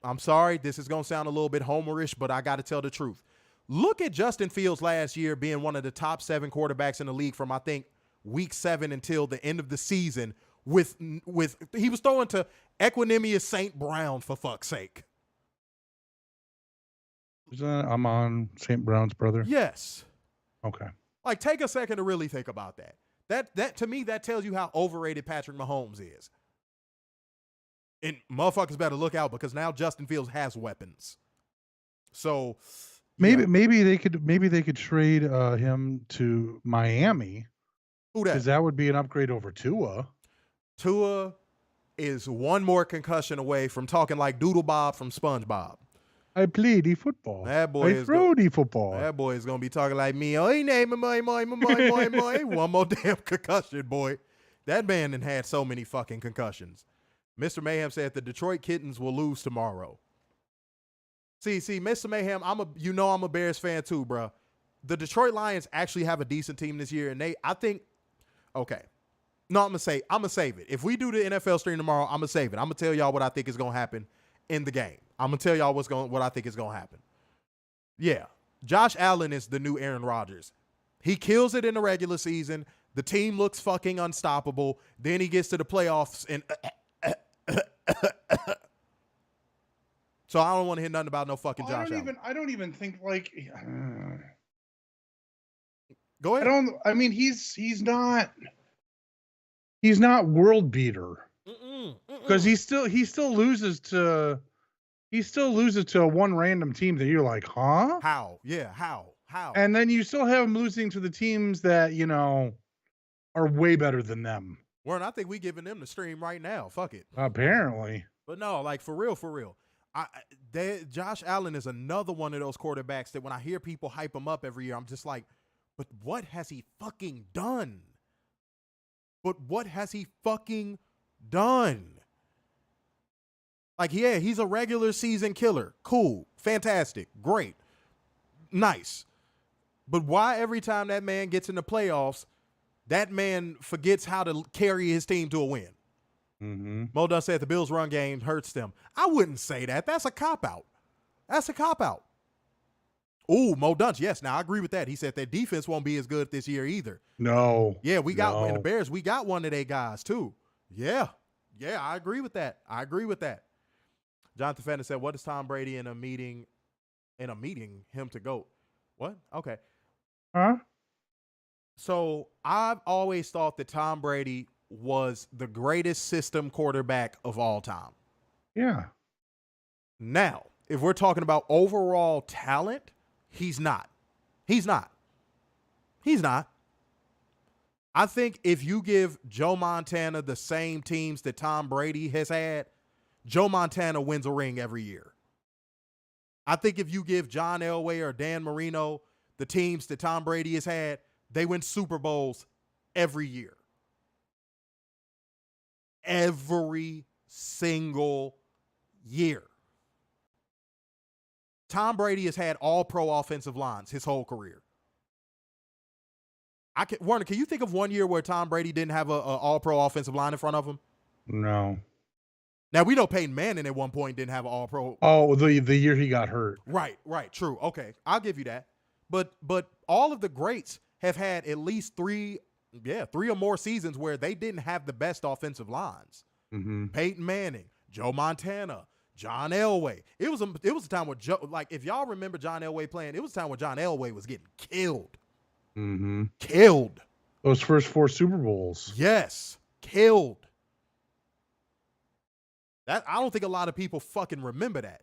I'm sorry, this is going to sound a little bit homerish, but I got to tell the truth. Look at Justin Fields last year being one of the top 7 quarterbacks in the league from, I think, week 7 until the end of the season with he was throwing to Equanimous St. Brown, for fuck's sake. Is that Amon St. Brown's brother? Yes. Okay. Like, take a second to really think about that. That to me, that tells you how overrated Patrick Mahomes is. And motherfuckers better look out because now Justin Fields has weapons. So maybe they could trade him to Miami. Who that? Because that would be an upgrade over Tua. Tua is one more concussion away from talking like Doodle Bob from SpongeBob. I play the football. That boy I throw the football. That boy is gonna be talking like me. Oh, he named my. One more damn concussion, boy. That man had so many fucking concussions. Mr. Mayhem said the Detroit Kittens will lose tomorrow. See, Mr. Mayhem, I'm a Bears fan too, bro. The Detroit Lions actually have a decent team this year, and okay. No, I'm gonna save it. If we do the NFL stream tomorrow, I'm gonna save it. I'm gonna tell y'all what I think is gonna happen in the game. I'm gonna tell y'all what I think is gonna happen. Yeah, Josh Allen is the new Aaron Rodgers. He kills it in the regular season. The team looks fucking unstoppable. Then he gets to the playoffs and so I don't want to hear nothing about no fucking Josh Allen. I don't even think like. Go ahead. He's not world beater because he still loses to one random team that you're like, huh? How? Yeah, how? And then you still have him losing to the teams that are way better than them. Warren, I think we giving them the stream right now. Fuck it. Apparently. But no, like for real. Josh Allen is another one of those quarterbacks that when I hear people hype him up every year, I'm just like, but what has he fucking done? Like, yeah, he's a regular season killer. Cool. Fantastic. Great. Nice. But why every time that man gets in the playoffs, that man forgets how to carry his team to a win? Mm-hmm. Mo Dunn said the Bills' run game hurts them. I wouldn't say that. That's a cop-out. Ooh, Mo Dunn, yes. Now, I agree with that. He said their defense won't be as good this year either. No. Yeah, we got in the Bears. We got one of their guys, too. Yeah, I agree with that. Jonathan Fenton said, what is Tom Brady in a meeting him to GOAT? What? Okay. Huh? So I've always thought that Tom Brady was the greatest system quarterback of all time. Yeah. Now, if we're talking about overall talent, he's not. I think if you give Joe Montana the same teams that Tom Brady has had, Joe Montana wins a ring every year. I think if you give John Elway or Dan Marino the teams that Tom Brady has had, they win Super Bowls every year. Every single year. Tom Brady has had all pro offensive lines his whole career. Warner, can you think of one year where Tom Brady didn't have a all pro offensive line in front of him? No. Now, we know Peyton Manning at one point didn't have an all pro. Oh, the year he got hurt. Right. True. Okay. I'll give you that. But all of the greats have had at least three or more seasons where they didn't have the best offensive lines. Mm-hmm. Peyton Manning, Joe Montana, John Elway. It was a time where if y'all remember John Elway playing, it was a time where John Elway was getting killed. Mm-hmm. Killed. Those first 4 Super Bowls. Yes. Killed. That I don't think a lot of people fucking remember that.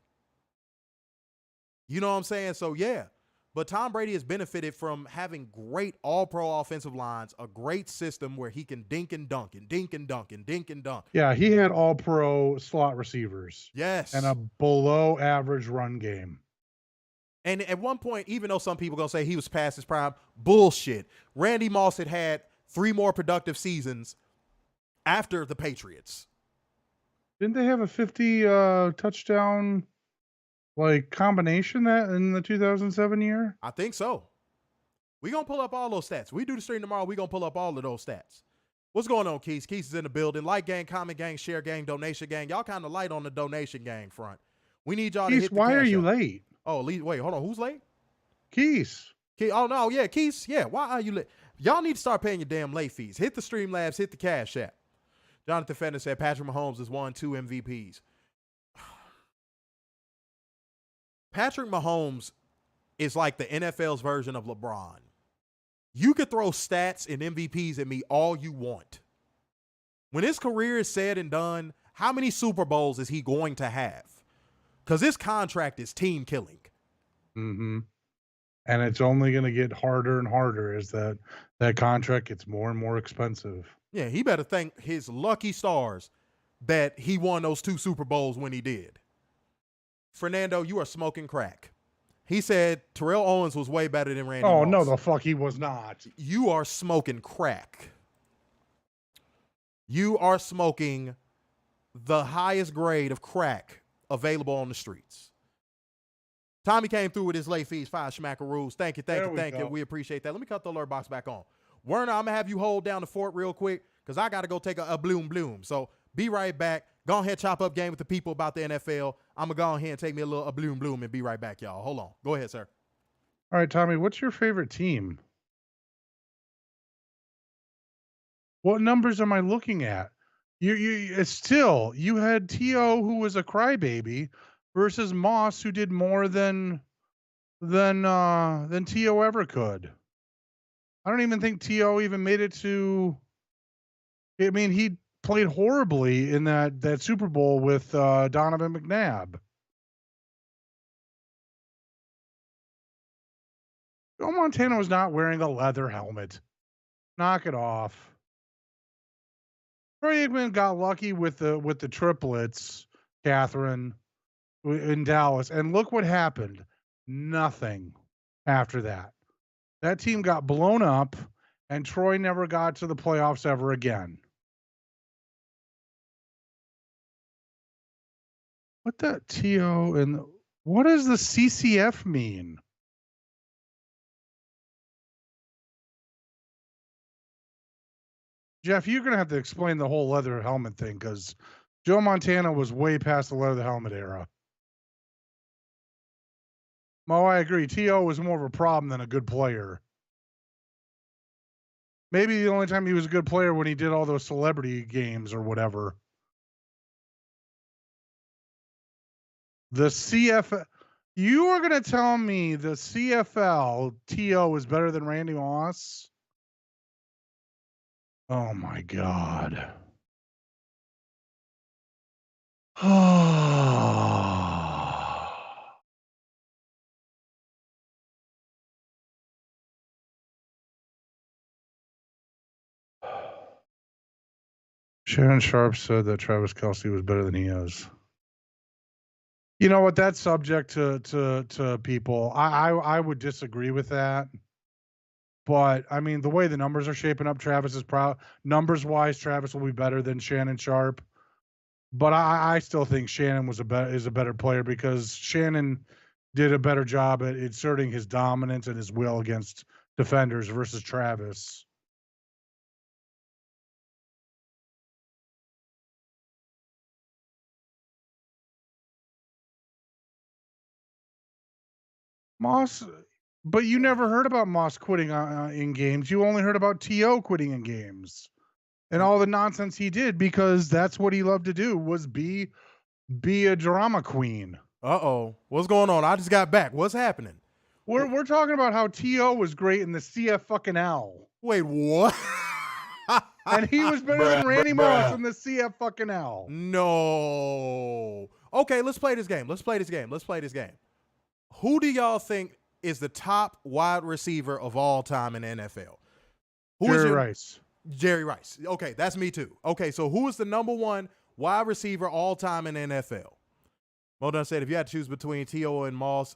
You know what I'm saying? So yeah. But Tom Brady has benefited from having great all-pro offensive lines, a great system where he can dink and dunk. Yeah, he had all-pro slot receivers. Yes. And a below-average run game. And at one point, even though some people going to say he was past his prime, bullshit. Randy Moss had 3 more productive seasons after the Patriots. Didn't they have a 50 touchdown like combination that in the 2007 year? I think so. We're going to pull up all those stats. We do the stream tomorrow. We're going to pull up all of those stats. What's going on, Keith? Keith is in the building. Like gang, comment gang, share gang, donation gang. Y'all kind of light on the donation gang front. We need y'all to hit the why cash are you up. late? Oh, wait, hold on. Who's late? Keith. Oh, no, yeah, Keith. Yeah, why are you late? Y'all need to start paying your damn late fees. Hit the Streamlabs, hit the Cash App. Jonathan Fenner said Patrick Mahomes has won 2 MVPs. Patrick Mahomes is like the NFL's version of LeBron. You could throw stats and MVPs at me all you want. When his career is said and done, how many Super Bowls is he going to have? Because his contract is team killing. Mm-hmm. And it's only going to get harder and harder as that contract gets more and more expensive. Yeah, he better thank his lucky stars that he won those 2 Super Bowls when he did. Fernando, you are smoking crack. He said Terrell Owens was way better than Randy Moss. No, the fuck he was not. You are smoking crack. You are smoking the highest grade of crack available on the streets. Tommy came through with his late fees, 5 schmackaroos. Thank you. We appreciate that. Let me cut the alert box back on. Werner, I'm going to have you hold down the fort real quick because I got to go take a bloom. So be right back. Go ahead, chop up game with the people about the NFL. I'm going to go ahead and take me a bloom and be right back, y'all. Hold on. Go ahead, sir. All right, Tommy, what's your favorite team? What numbers am I looking at? You had T.O. who was a crybaby versus Moss who did more than T.O. ever could. I don't even think T.O. even made it to. I mean, he played horribly in that Super Bowl with Donovan McNabb. Joe Montana was not wearing a leather helmet. Knock it off. Troy Aikman got lucky with the triplets, Catherine, in Dallas, and look what happened. Nothing after that. That team got blown up, and Troy never got to the playoffs ever again. What that TO and what does the CCF mean? Jeff, you're going to have to explain the whole leather helmet thing because Joe Montana was way past the leather helmet era. Mo, I agree. T.O. was more of a problem than a good player. Maybe the only time he was a good player when he did all those celebrity games or whatever. The CFL. You are going to tell me the CFL T.O. is better than Randy Moss? Oh, my God. Shannon Sharp said that Travis Kelce was better than he is. You know what? That's subject to people. I would disagree with that. But, I mean, the way the numbers are shaping up, Travis is proud. Numbers-wise, Travis will be better than Shannon Sharp. But I still think Shannon is a better player because Shannon did a better job at inserting his dominance and his will against defenders versus Travis. Moss, but you never heard about Moss quitting in games. You only heard about T.O. quitting in games and all the nonsense he did because that's what he loved to do was be a drama queen. Uh-oh. What's going on? I just got back. What's happening? We're talking about how T.O. was great in the CF fucking L. Wait, what? And he was better than Randy Moss in the CF fucking L. No. Okay, let's play this game. Let's play this game. Who do y'all think is the top wide receiver of all time in the NFL? Rice. Jerry Rice. Okay, that's me too. Okay, so who is the number 1 wide receiver all time in the NFL? Modon said if you had to choose between T.O. and Moss,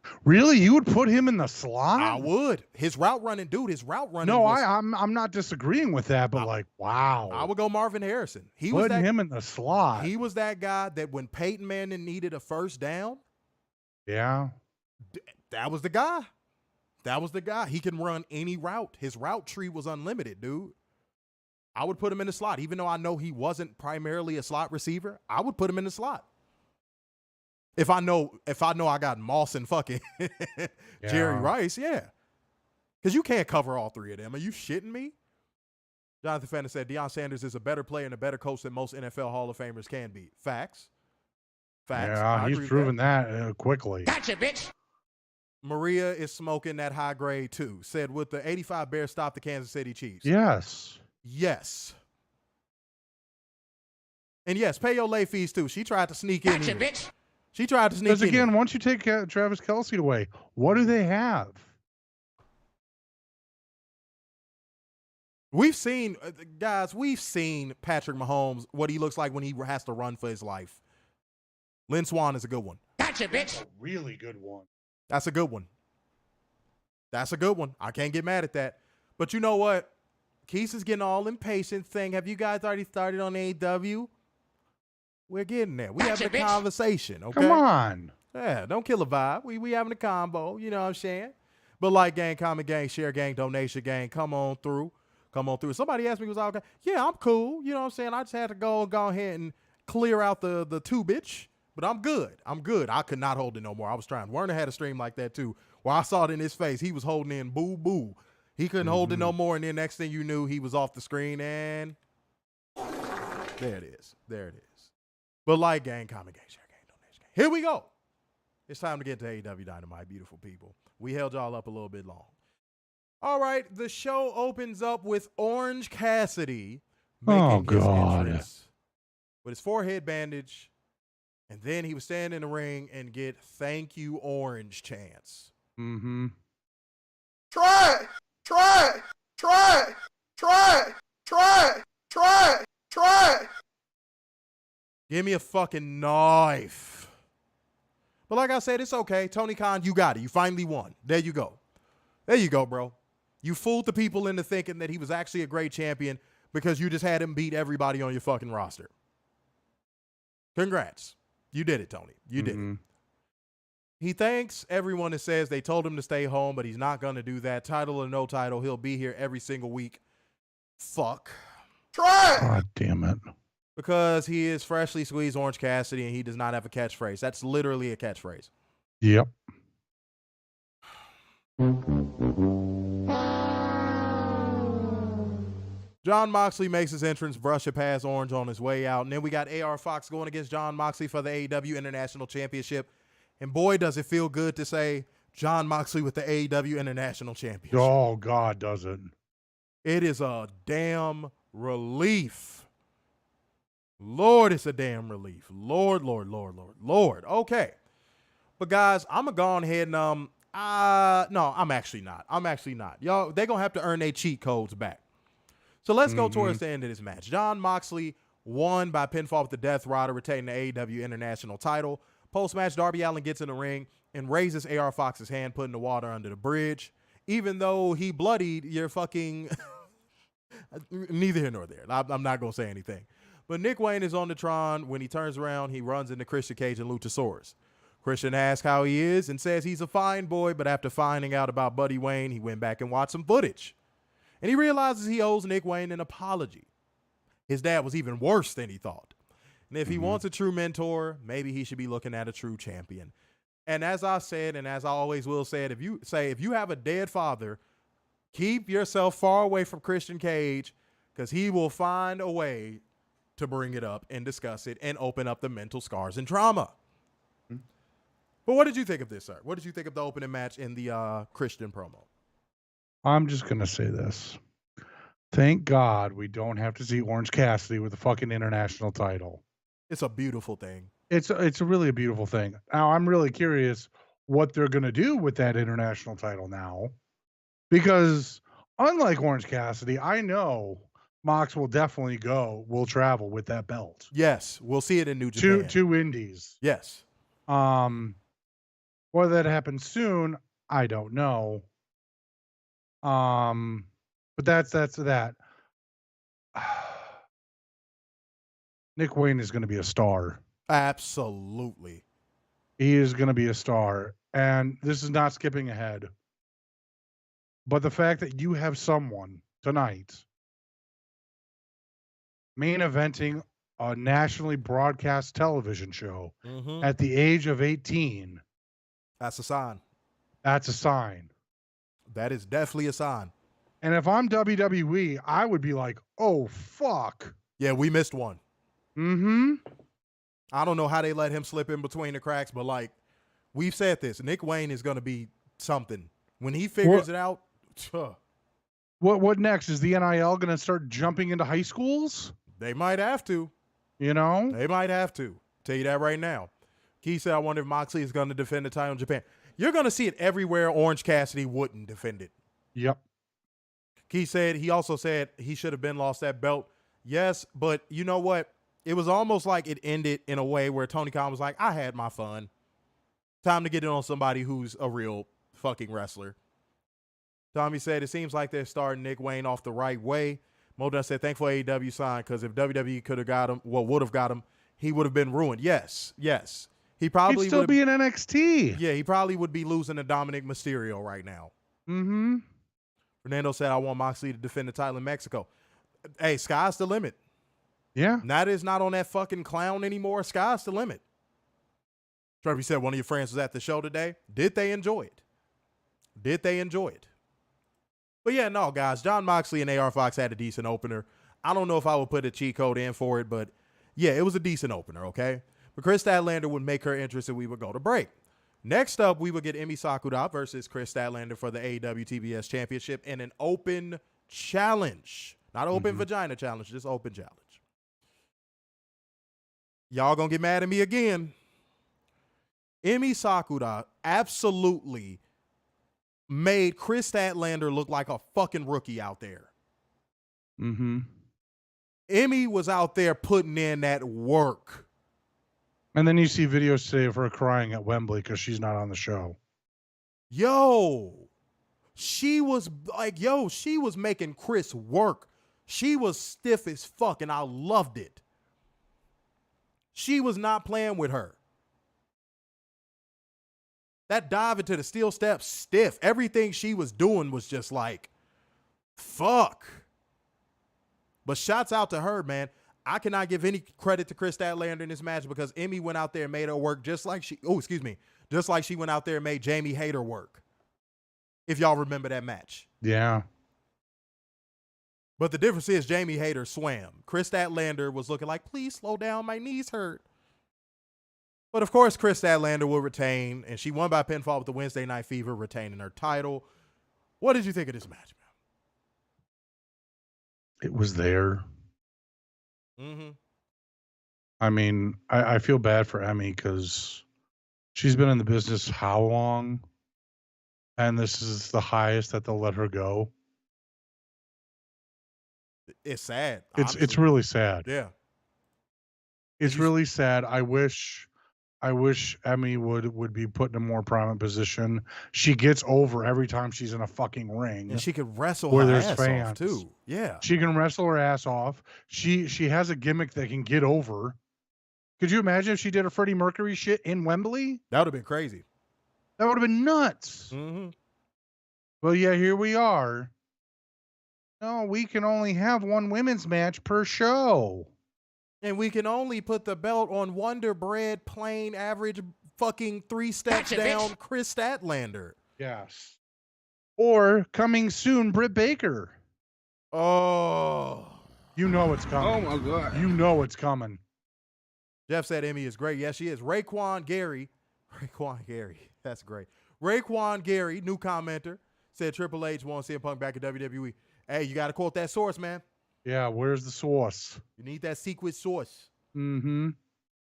Really? You would put him in the slot? I would. His route running. No, I'm not disagreeing with that, but wow. I would go Marvin Harrison. Putting him in the slot. He was that guy that when Peyton Manning needed a first down. Yeah. That was the guy. He can run any route. His route tree was unlimited, dude. I would put him in the slot. Even though I know he wasn't primarily a slot receiver, I would put him in the slot. If I know I got Moss and fucking Jerry Rice, yeah. Because you can't cover all three of them. Are you shitting me? Jonathan Fenner said Deion Sanders is a better player and a better coach than most NFL Hall of Famers can be. Facts. Yeah, he's proven that quickly. Gotcha, bitch. Maria is smoking that high grade too. Said, would the 85 Bears stop the Kansas City Chiefs? Yes. Yes. And yes, pay your late fees too. She tried to sneak in. Gotcha, bitch. She tried to sneak in. Because again, once you take Travis Kelce away, what do they have? We've seen, guys, Patrick Mahomes, what he looks like when he has to run for his life. Lynn Swann is a good one. Gotcha, bitch. That's a really good one. That's a good one. I can't get mad at that. But you know what? Keith is getting all impatient saying, have you guys already started on AEW? We're getting there. We having a conversation, okay? Come on. Yeah, don't kill a vibe. We having a combo, you know what I'm saying? But like gang, comment gang, share gang, donation gang, come on through. Somebody asked me, was I okay? Yeah, I'm cool. You know what I'm saying? I just had to go ahead and clear out the two bitch. But I'm good. I could not hold it no more. I was trying. Werner had a stream like that too, where I saw it in his face. He was holding in boo boo. He couldn't hold it no more. And then next thing you knew, he was off the screen and there it is. But like gang, comment gang, share gang, donation gang. Here we go. It's time to get to AEW Dynamite, beautiful people. We held y'all up a little bit long. All right, the show opens up with Orange Cassidy making his entrance with his forehead bandage. And then he was standing in the ring and get "Thank you, Orange" chants. Mm-hmm. Try. Give me a fucking knife. But like I said, it's okay. Tony Khan, you got it. You finally won. There you go, bro. You fooled the people into thinking that he was actually a great champion because you just had him beat everybody on your fucking roster. Congrats. You did it, Tony. You did it. He thanks everyone that says they told him to stay home, but he's not going to do that. Title or no title, he'll be here every single week. Fuck. Try. God damn it. Because he is freshly squeezed Orange Cassidy and he does not have a catchphrase. That's literally a catchphrase. Yep. Jon Moxley makes his entrance, brush it past Orange on his way out. And then we got AR Fox going against Jon Moxley for the AEW International Championship. And boy, does it feel good to say Jon Moxley with the AEW International Championship. Oh, God, does it. It is a damn relief. Lord, it's a damn relief. Lord. Okay. But guys, I'm going to go ahead and, no, I'm actually not. Y'all, they're going to have to earn their cheat codes back. So let's go towards the end of this match. Jon Moxley won by pinfall with the Death Rider, retaining the AEW International title. Post-match, Darby Allin gets in the ring and raises AR Fox's hand, putting the water under the bridge. Even though he bloodied your fucking... Neither here nor there. I'm not going to say anything. But Nick Wayne is on the Tron. When he turns around, he runs into Christian Cage and Luchasaurus. Christian asks how he is and says he's a fine boy, but after finding out about Buddy Wayne, he went back and watched some footage. And he realizes he owes Nick Wayne an apology. His dad was even worse than he thought. And if he wants a true mentor, maybe he should be looking at a true champion. And as I said, and as I always will say it, if you have a dead father, keep yourself far away from Christian Cage because he will find a way to bring it up and discuss it and open up the mental scars and trauma. But what did you think of this, sir? What did you think of the opening match in the Christian promo? I'm just going to say this. Thank God we don't have to see Orange Cassidy with the fucking international title. It's a beautiful thing. It's really a beautiful thing. Now, I'm really curious what they're going to do with that international title now. Because unlike Orange Cassidy, I know Mox will travel with that belt. Yes, we'll see it in New Japan. Two indies. Yes. Whether that happens soon, I don't know. But that's that. Nick Wayne is going to be a star. Absolutely. He is going to be a star. And this is not skipping ahead. But the fact that you have someone tonight main eventing a nationally broadcast television show at the age of 18. That's a sign. That's a sign. That is definitely a sign. And if I'm WWE, I would be like, oh, fuck. Yeah, we missed one. Mm-hmm. I don't know how they let him slip in between the cracks, but like we've said this, Nick Wayne is going to be something. When he figures it out. What next? Is the NIL going to start jumping into high schools? They might have to. You know? They might have to. Tell you that right now. Keith said, I wonder if Moxley is going to defend the title in Japan. You're going to see it everywhere Orange Cassidy wouldn't defend it. Yep. Keith said, he also said he should have been lost that belt. Yes, but you know what? It was almost like it ended in a way where Tony Khan was like, I had my fun. Time to get it on somebody who's a real fucking wrestler. Tommy said, it seems like they're starting Nick Wayne off the right way. Modun said, thankful AEW signed, because if WWE could have got him, would have got him, he would have been ruined. Yes. He probably He'd still be in NXT. Yeah, he probably would be losing to Dominic Mysterio right now. Mm-hmm. Fernando said, I want Moxley to defend the title in Mexico. Hey, sky's the limit. Yeah. That is not on that fucking clown anymore. Sky's the limit. Trevor said one of your friends was at the show today. Did they enjoy it? But yeah, no, guys, Jon Moxley and AR Fox had a decent opener. I don't know if I would put a cheat code in for it, but yeah, it was a decent opener, okay? But Chris Statlander would make her interest and we would go to break. Next up, we would get Emi Sakura versus Chris Statlander for the AEW TBS Championship in an open challenge. Not an open vagina challenge, just open challenge. Y'all gonna get mad at me again. Emi Sakura absolutely made Chris Statlander look like a fucking rookie out there. Mm-hmm. Emmy was out there putting in that work. And then you see videos today of her crying at Wembley because she's not on the show. She was making Chris work. She was stiff as fuck, and I loved it. She was not playing with her. That dive into the steel steps, stiff. Everything she was doing was just like, fuck. But shouts out to her, man. I cannot give any credit to Chris Statlander in this match because Emmy went out there and made her work just like she went out there and made Jamie Hayter work. If y'all remember that match. Yeah. But the difference is Jamie Hayter swam. Chris Statlander was looking like, please slow down, my knees hurt. But of course, Chris Statlander will retain, and she won by pinfall with the Wednesday Night Fever, retaining her title. What did you think of this match, man? It was there. Mm-hmm. I mean, I feel bad for Emmy because she's been in the business how long? And this is the highest that they'll let her go. It's sad. It's really sad. Yeah. It's really sad. I wish Emmy would be put in a more prominent position. She gets over every time she's in a fucking ring. And she could wrestle where her there's ass fans off too. Yeah. She can wrestle her ass off. She has a gimmick that can get over. Could you imagine if she did a Freddie Mercury shit in Wembley? That would have been crazy. That would have been nuts. Mm-hmm. Well, yeah, here we are. No, we can only have one women's match per show. And we can only put the belt on Wonder Bread, plain, average, fucking 3 steps down, Chris Statlander. Yes. Or coming soon, Britt Baker. Oh. You know it's coming. Oh, my God. You know it's coming. Jeff said Emmy is great. Yes, she is. Raekwon Gary. That's great. Raekwon Gary, new commenter, said Triple H won't see CM Punk back at WWE. Hey, you got to quote that source, man. Yeah, where's the source? You need that secret source. Mm-hmm.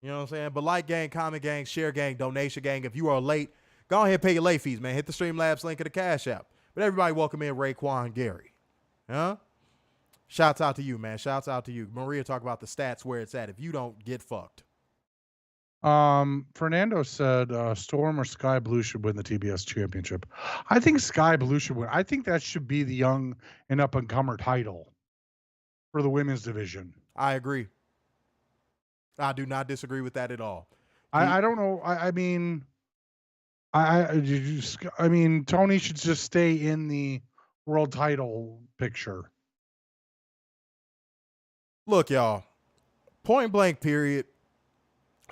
You know what I'm saying? But like gang, comment gang, share gang, donation gang. If you are late, go ahead and pay your late fees, man. Hit the Streamlabs link in the Cash App. But everybody welcome in Raekwon Gary. Huh? Shouts out to you, man. Shouts out to you. Maria talk about the stats where it's at. If you don't, get fucked. Fernando said Storm or Sky Blue should win the TBS championship. I think Sky Blue should win. I think that should be the young and up and comer title for the women's division. I agree. I do not disagree with that at all. I don't know. I mean, Tony should just stay in the world title picture. Look, y'all, point blank period.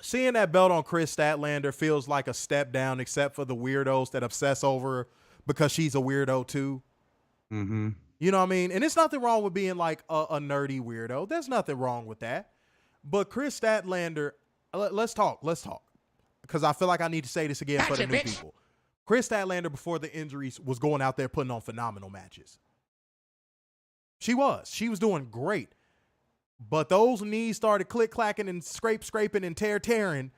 Seeing that belt on Chris Statlander feels like a step down, except for the weirdos that obsess over her because she's a weirdo too. Mm-hmm. You know what I mean? And it's nothing wrong with being like a nerdy weirdo. There's nothing wrong with that. But Chris Statlander, let's talk. Because I feel like I need to say this again for the new people. Chris Statlander, before the injuries, was going out there putting on phenomenal matches. She was doing great. But those knees started click-clacking and scraping and tearing.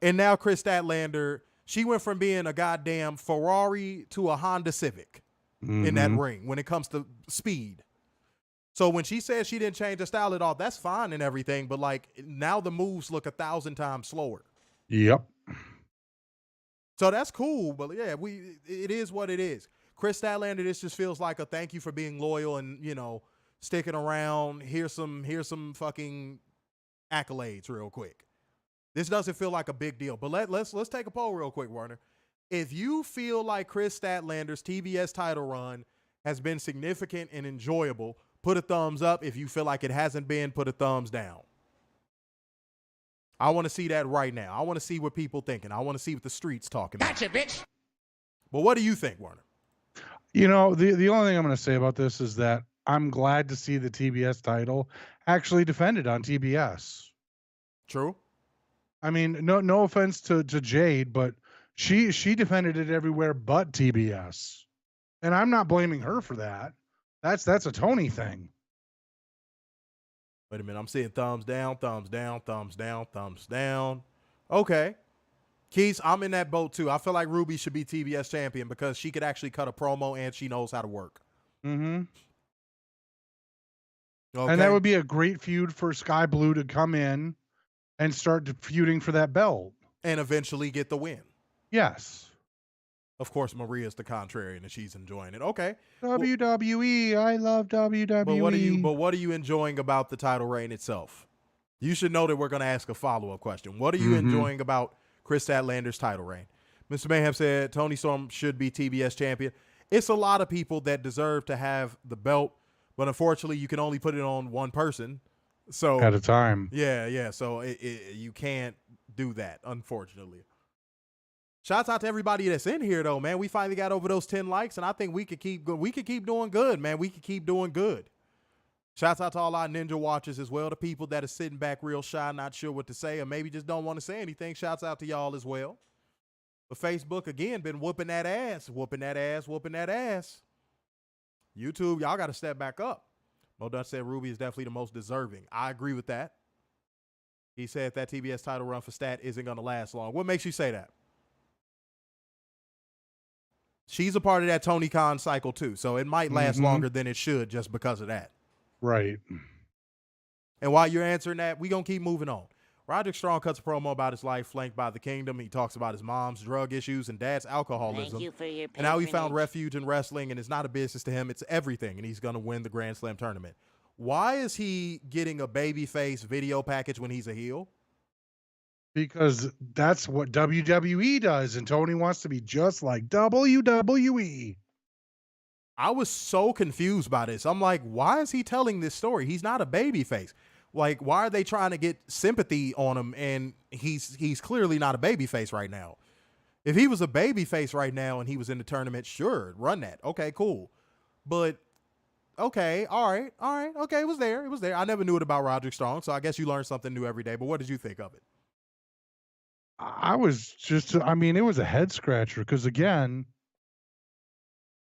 And now Chris Statlander, she went from being a goddamn Ferrari to a Honda Civic in that ring when it comes to speed. So when she said she didn't change her style at all, that's fine and everything. But, like, now the moves look 1,000 times slower. Yep. So that's cool. But, yeah, it is what it is. Chris Statlander, this just feels like a thank you for being loyal and, you know, sticking around. Here's some fucking accolades real quick. This doesn't feel like a big deal. But let's take a poll real quick, Warner. If you feel like Chris Statlander's TBS title run has been significant and enjoyable, put a thumbs up. If you feel like it hasn't been, put a thumbs down. I want to see that right now. I want to see what people thinking. I want to see what the streets talking about. Gotcha, bitch. But what do you think, Warner? You know, the only thing I'm going to say about this is that I'm glad to see the TBS title actually defended on TBS. True. I mean, no offense to Jade, but she defended it everywhere but TBS. And I'm not blaming her for that. That's a Tony thing. Wait a minute. I'm seeing thumbs down, thumbs down, thumbs down, thumbs down. Okay. Keith, I'm in that boat too. I feel like Ruby should be TBS champion because she could actually cut a promo and she knows how to work. Mm-hmm. Okay. And that would be a great feud for Sky Blue to come in and start feuding for that belt. And eventually get the win. Yes. Of course, Maria's the contrarian and she's enjoying it. Okay. WWE. I love WWE. But what are you enjoying about the title reign itself? You should know that we're going to ask a follow-up question. What are you enjoying about Chris Statlander's title reign? Mr. Mayhem said Tony Storm should be TBS champion. It's a lot of people that deserve to have the belt, but unfortunately, you can only put it on one person. So at a time. Yeah. So you can't do that, unfortunately. Shouts out to everybody that's in here, though, man. We finally got over those 10 likes, and I think we could keep doing good, man. We could keep doing good. Shouts out to all our Ninja watchers as well, the people that are sitting back real shy, not sure what to say, or maybe just don't want to say anything. Shouts out to y'all as well. But Facebook, again, been whooping that ass. YouTube, y'all got to step back up. Mo Dutch said Ruby is definitely the most deserving. I agree with that. He said that TBS title run for Stat isn't going to last long. What makes you say that? She's a part of that Tony Khan cycle, too, so it might last longer than it should just because of that. Right. And while you're answering that, we're going to keep moving on. Roderick Strong cuts a promo about his life flanked by the Kingdom. He talks about his mom's drug issues and dad's alcoholism. Thank you for your and how he found refuge in wrestling, and it's not a business to him. It's everything, and he's going to win the Grand Slam tournament. Why is he getting a babyface video package when he's a heel? Because that's what WWE does, and Tony wants to be just like WWE. I was so confused by this. I'm like, why is he telling this story? He's not a babyface. Like, why are they trying to get sympathy on him? And he's clearly not a babyface right now. If he was a babyface right now and he was in the tournament, sure, run that. Okay, cool. But okay, all right. Okay, it was there. I never knew it about Roderick Strong, so I guess you learn something new every day. But what did you think of it? I was just, it was a head scratcher because, again,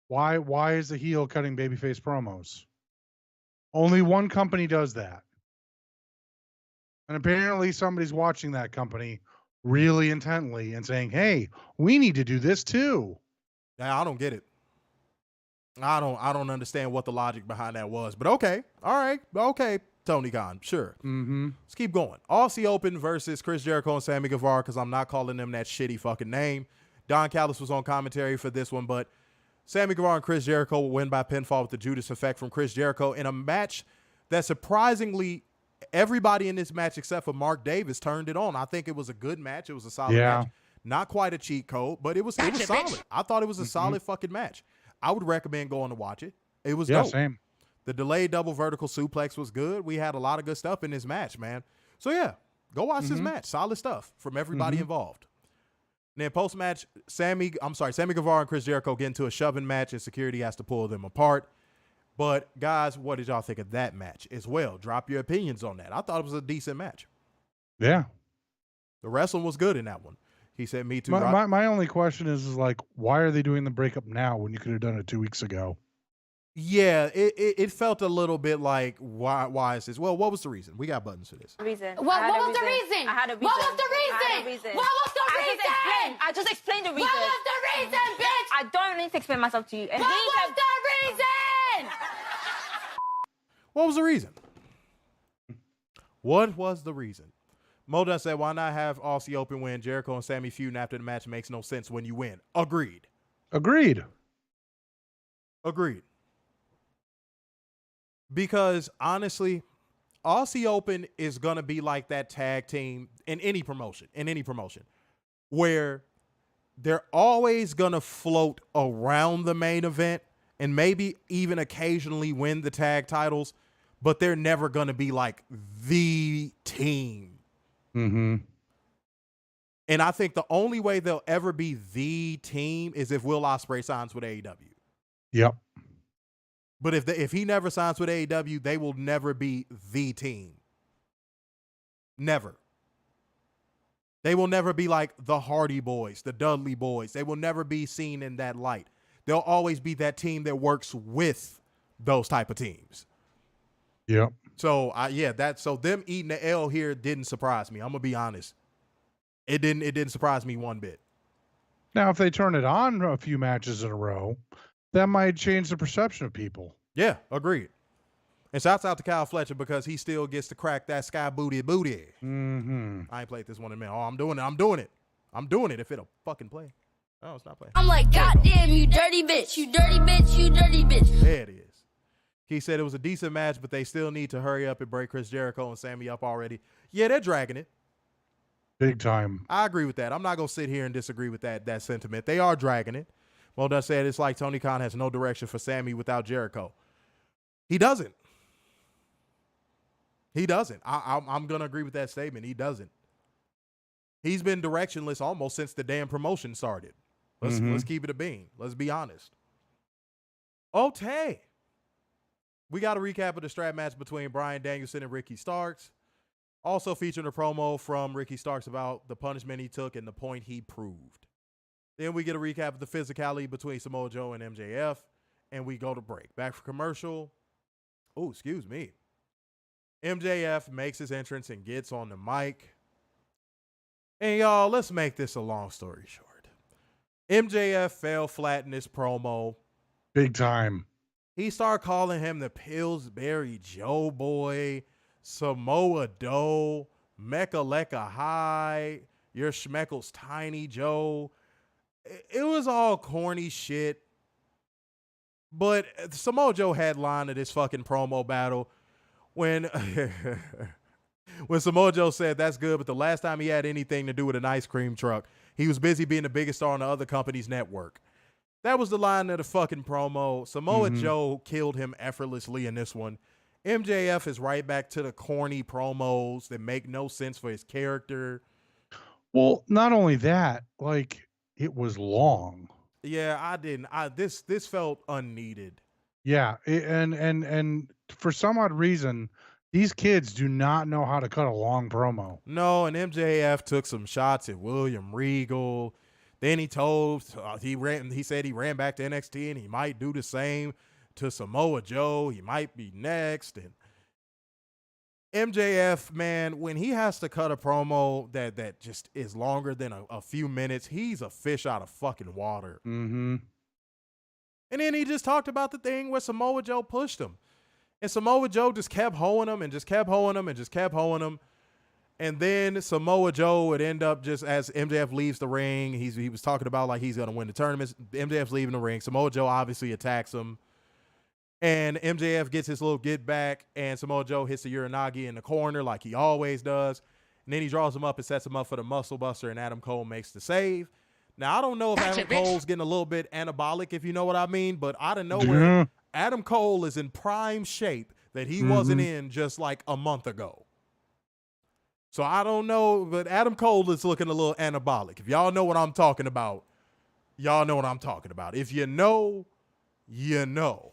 why is the heel cutting babyface promos? Only one company does that. And apparently somebody's watching that company really intently and saying, hey, we need to do this too. Now, I don't get it. I don't understand what the logic behind that was. But okay. All right. Okay. Tony Khan, sure. Mm-hmm. Let's keep going. Aussie Open versus Chris Jericho and Sammy Guevara, because I'm not calling them that shitty fucking name. Don Callis was on commentary for this one, but Sammy Guevara and Chris Jericho will win by pinfall with the Judas effect from Chris Jericho in a match that surprisingly everybody in this match except for Mark Davis turned it on. I think it was a good match. It was a solid match. Not quite a cheat code, but it was solid. Bitch. I thought it was a solid fucking match. I would recommend going to watch it. It was dope. Same. The delayed double vertical suplex was good. We had a lot of good stuff in this match, man. So, yeah, go watch this match. Solid stuff from everybody involved. And then post-match, Sammy Guevara and Chris Jericho get into a shoving match, and security has to pull them apart. But, guys, what did y'all think of that match as well? Drop your opinions on that. I thought it was a decent match. Yeah. The wrestling was good in that one. He said, me too. My only question is like, why are they doing the breakup now when you could have done it 2 weeks ago? Yeah, it felt a little bit like, why is this? Well, what was the reason? We got buttons for this. What was the reason? I had a reason. What was the reason? I had a reason. What was the reason? I just explained the reason. What was the reason, bitch? I don't need to explain myself to you. And What was the reason? What was the reason? What was the reason? Modun said, why not have Aussie Open win? Jericho and Sammy feuding after the match makes no sense when you win. Agreed. Because, honestly, Aussie Open is going to be like that tag team in any promotion, where they're always going to float around the main event and maybe even occasionally win the tag titles, but they're never going to be like the team. Mm-hmm. And I think the only way they'll ever be the team is if Will Ospreay signs with AEW. Yep. But if he never signs with AEW, they will never be the team. Never. They will never be like the Hardy Boys, the Dudley Boys. They will never be seen in that light. They'll always be that team that works with those type of teams. Yep. So so them eating the L here didn't surprise me. I'm gonna be honest. It didn't surprise me one bit. Now, if they turn it on a few matches in a row, that might change the perception of people. Yeah, agreed. And shouts out to Kyle Fletcher because he still gets to crack that sky booty. Mm-hmm. I ain't played this one in a minute. Oh, I'm doing it if it'll fucking play. Oh, it's not playing. I'm like, goddamn, you dirty bitch, you dirty bitch, you dirty bitch. There it is. He said it was a decent match, but they still need to hurry up and break Chris Jericho and Sammy up already. Yeah, they're dragging it. Big time. I agree with that. I'm not going to sit here and disagree with that sentiment. They are dragging it. Modun said it's like Tony Khan has no direction for Sammy without Jericho. He doesn't. I'm going to agree with that statement. He doesn't. He's been directionless almost since the damn promotion started. Let's keep it a bean. Let's be honest. Okay. We got a recap of the strap match between Bryan Danielson and Ricky Starks. Also featuring a promo from Ricky Starks about the punishment he took and the point he proved. Then we get a recap of the physicality between Samoa Joe and MJF, and we go to break. Back for commercial. Oh, excuse me. MJF makes his entrance and gets on the mic. And y'all, let's make this a long story short. MJF fell flat in this promo. Big time. He started calling him the Pillsbury Joe Boy, Samoa Joe, Mecca Lecca High, your Schmeckles Tiny Joe. It was all corny shit. But Samoa Joe headlined this fucking promo battle when Samoa Joe said that's good, but the last time he had anything to do with an ice cream truck, he was busy being the biggest star on the other company's network. That was the line of the fucking promo. Samoa Joe killed him effortlessly in this one. MJF is right back to the corny promos that make no sense for his character. Well, not only that, like, it was long. Yeah, this felt unneeded. Yeah, and for some odd reason, these kids do not know how to cut a long promo. No, and MJF took some shots at William Regal. Then he said he ran back to NXT and he might do the same to Samoa Joe. He might be next. And MJF, man, when he has to cut a promo that just is longer than a few minutes, he's a fish out of fucking water. Mm-hmm. And then he just talked about the thing where Samoa Joe pushed him. And Samoa Joe just kept hoeing him and just kept hoeing him and just kept hoeing him. And then Samoa Joe would end up just as MJF leaves the ring. He was talking about like he's going to win the tournament. MJF's leaving the ring. Samoa Joe obviously attacks him. And MJF gets his little get back. And Samoa Joe hits the Uranagi in the corner like he always does. And then he draws him up and sets him up for the Muscle Buster. And Adam Cole makes the save. Now, I don't know if Adam Cole's getting a little bit anabolic, if you know what I mean. But out of nowhere, Adam Cole is in prime shape that he wasn't in just like a month ago. So I don't know, but Adam Cole is looking a little anabolic. If y'all know what I'm talking about, y'all know what I'm talking about. If you know, you know.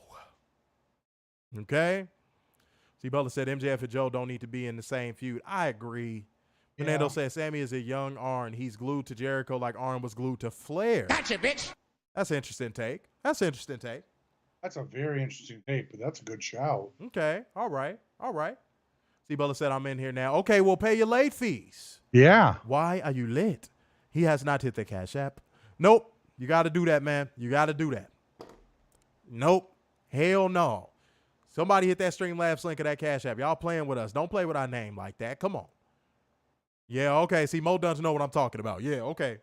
Okay? See, Butler said MJF and Joe don't need to be in the same feud. I agree. Fernando said Sammy is a young Arn. He's glued to Jericho like Arn was glued to Flair. Gotcha, bitch. That's an interesting take. That's an interesting take. That's a very interesting take, but that's a good shout. Okay. All right. All right. See, Butler said, I'm in here now. Okay, we'll pay your late fees. Yeah. Why are you late? He has not hit the Cash App. Nope. You got to do that, man. You got to do that. Nope. Hell no. Somebody hit that Streamlabs link of that Cash App. Y'all playing with us. Don't play with our name like that. Come on. Yeah, okay. See, Mo doesn't know what I'm talking about. Yeah, okay.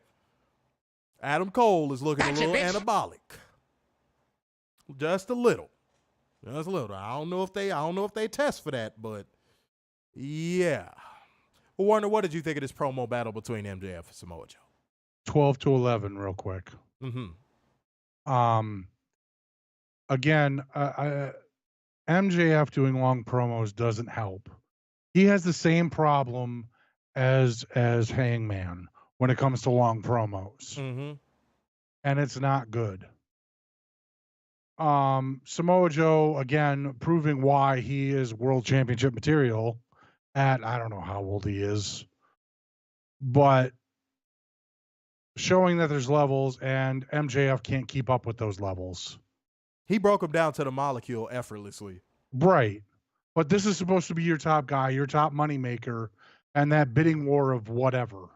Adam Cole is looking a little anabolic. Just a little. Just a little. I don't know if they test for that, but yeah. Well, Warner, what did you think of this promo battle between MJF and Samoa Joe? 12-11 real quick. Again, MJF doing long promos doesn't help. He has the same problem as Hangman when it comes to long promos. And it's not good. Samoa Joe, again, proving why he is world championship material at, I don't know how old he is, but showing that there's levels and MJF can't keep up with those levels. He broke him down to the molecule effortlessly. Right. But this is supposed to be your top guy, your top moneymaker, and that bidding war of whatever.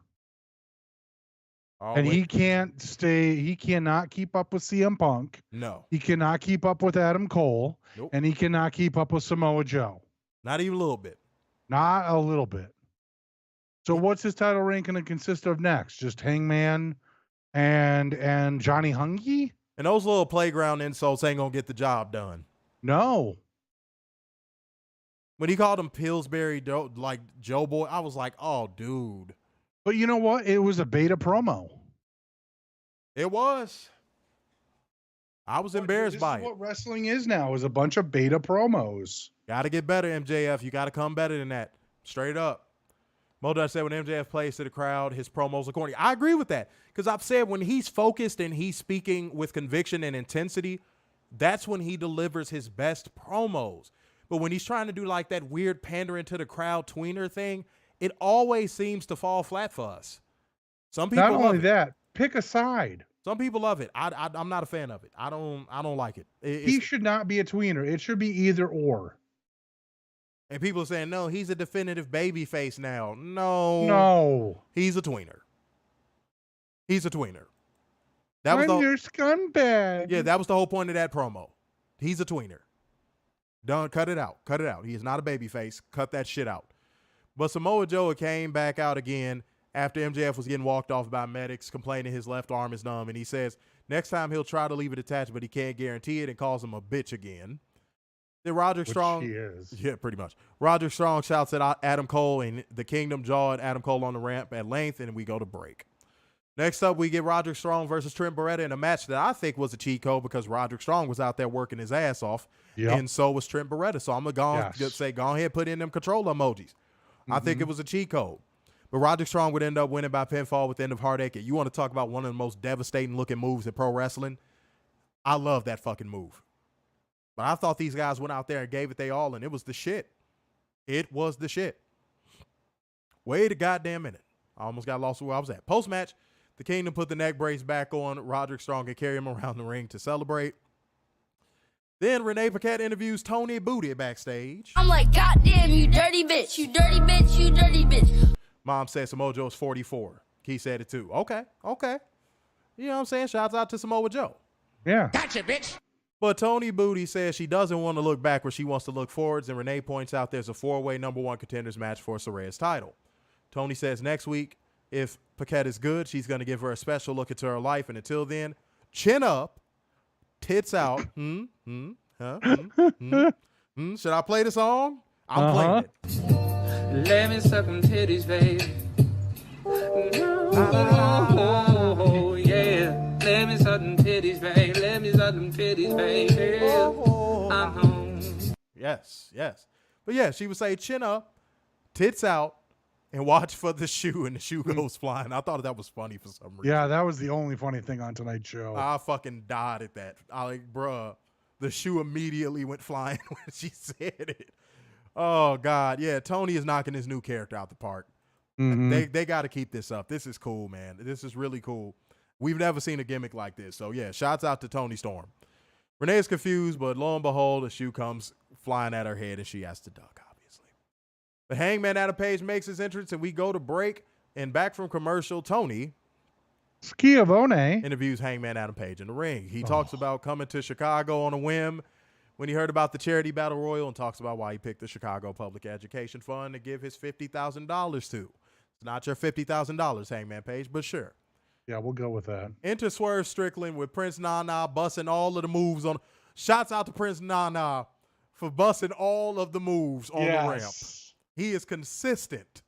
And he cannot keep up with CM Punk. No. He cannot keep up with Adam Cole. Nope. And he cannot keep up with Samoa Joe. Not even a little bit. Not a little bit. So what's his title reign going to consist of next? Just Hangman and Johnny Hungy? And those little playground insults ain't going to get the job done. No. When he called him Pillsbury, like Joe Boy, I was like, oh, dude. But you know what? It was a beta promo. It was. I was embarrassed by it. What wrestling is now is a bunch of beta promos. Got to get better, MJF. You got to come better than that. Straight up. Modus said when MJF plays to the crowd, his promos are corny. I agree with that. Because I've said when he's focused and he's speaking with conviction and intensity, that's when he delivers his best promos. But when he's trying to do like that weird pandering to the crowd tweener thing, it always seems to fall flat for us. Some people not only that, pick a side. Some people love it. I'm not a fan of it. I don't like it. He should not be a tweener. It should be either or. And people are saying, no, he's a definitive baby face now. No. No. He's a tweener. He's a tweener. I'm your scumbag. Yeah, that was the whole point of that promo. He's a tweener. Don't cut it out. Cut it out. He is not a baby face. Cut that shit out. But Samoa Joe came back out again after MJF was getting walked off by medics, complaining his left arm is numb. And he says next time he'll try to leave it attached, but he can't guarantee it, and calls him a bitch again. Then Roderick Strong. He is. Yeah, pretty much. Roderick Strong shouts at Adam Cole, and the Kingdom jawed Adam Cole on the ramp at length, and we go to break. Next up, we get Roderick Strong versus Trent Beretta in a match that I think was a cheat code because Roderick Strong was out there working his ass off, and so was Trent Beretta. So I'm going to say, go ahead, put in them control emojis. I think it was a cheat code. But Roderick Strong would end up winning by pinfall with the end of Heartache. You want to talk about one of the most devastating looking moves in pro wrestling? I love that fucking move. But I thought these guys went out there and gave it they all, and it was the shit. It was the shit. Wait a goddamn minute. I almost got lost where I was at. Post-match, the Kingdom put the neck brace back on Roderick Strong and carry him around the ring to celebrate. Then Renee Paquette interviews Tony Booty backstage. I'm like, goddamn, you dirty bitch, you dirty bitch, you dirty bitch. Mom said Samoa Joe is 44. He said it too. Okay. You know what I'm saying? Shouts out to Samoa Joe. Yeah. Gotcha, bitch. But Tony Booty says she doesn't want to look backwards. She wants to look forwards. And Renee points out there's a 4-way number 1 contenders match for Saraya's title. Tony says next week, if Paquette is good, she's going to give her a special look into her life. And until then, chin up, tits out. Should I play the song? I'm playing it. Let me suck them titties, baby. Oh, yeah. Let me suck them titties, baby. Let me suck them titties, baby. I'm home. Yes. But yeah, she would say chin up, tits out, and watch for the shoe, and the shoe goes flying. I thought that was funny for some reason. Yeah, that was the only funny thing on tonight's show. I fucking died at that. I like, bruh, the shoe immediately went flying when she said it. Oh, God. Yeah, Tony is knocking his new character out the park. Mm-hmm. They got to keep this up. This is cool, man. This is really cool. We've never seen a gimmick like this. So, yeah, shouts out to Tony Storm. Renee is confused, but lo and behold, the shoe comes flying at her head, and she has to duck, obviously. The Hangman Adam Page makes his entrance, and we go to break. And back from commercial, Tony Schiavone interviews Hangman Adam Page in the ring. He talks about coming to Chicago on a whim when he heard about the charity battle royal, and talks about why he picked the Chicago Public Education Fund to give his $50,000 to. It's not your $50,000, Hangman Page, but sure. Yeah, we'll go with that. Enter Swerve Strickland with Prince Nana busting all of the moves on. Shouts out to Prince Nana for busting all of the moves on the ramp. He is consistent.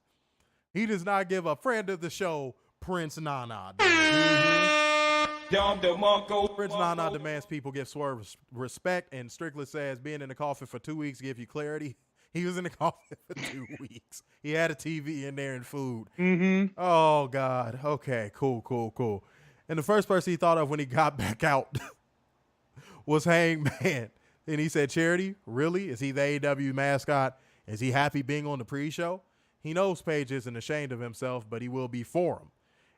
He does not give a friend of the show, Prince Nana. Prince Nana demands people give Swerve respect, and Strickland says being in the coffin for 2 weeks give you clarity. He was in the coffin for 2 weeks. He had a TV in there and food. Oh, God. Okay, cool. And the first person he thought of when he got back out was Hangman. And he said, charity? Really? Is he the AEW mascot? Is he happy being on the pre-show? He knows Page isn't ashamed of himself, but he will be for him.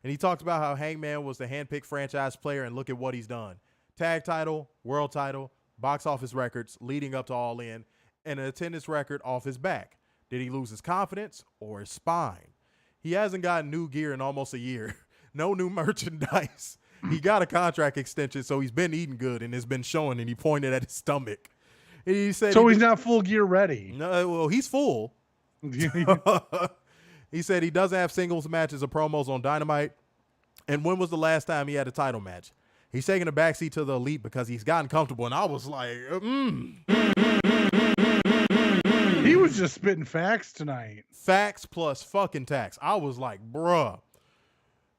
And he talks about how Hangman was the handpicked franchise player, and look at what he's done. Tag title, world title, box office records leading up to All In, and an attendance record off his back. Did he lose his confidence or his spine? He hasn't gotten new gear in almost a year. No new merchandise. He got a contract extension, so he's been eating good, and it's been showing, and he pointed at his stomach. And he said so he's not full gear ready. No, well, he's full. He said he doesn't have singles matches or promos on Dynamite. And when was the last time he had a title match? He's taking a backseat to the Elite because he's gotten comfortable. And I was like, He was just spitting facts tonight. Facts plus fucking tax. I was like, bruh.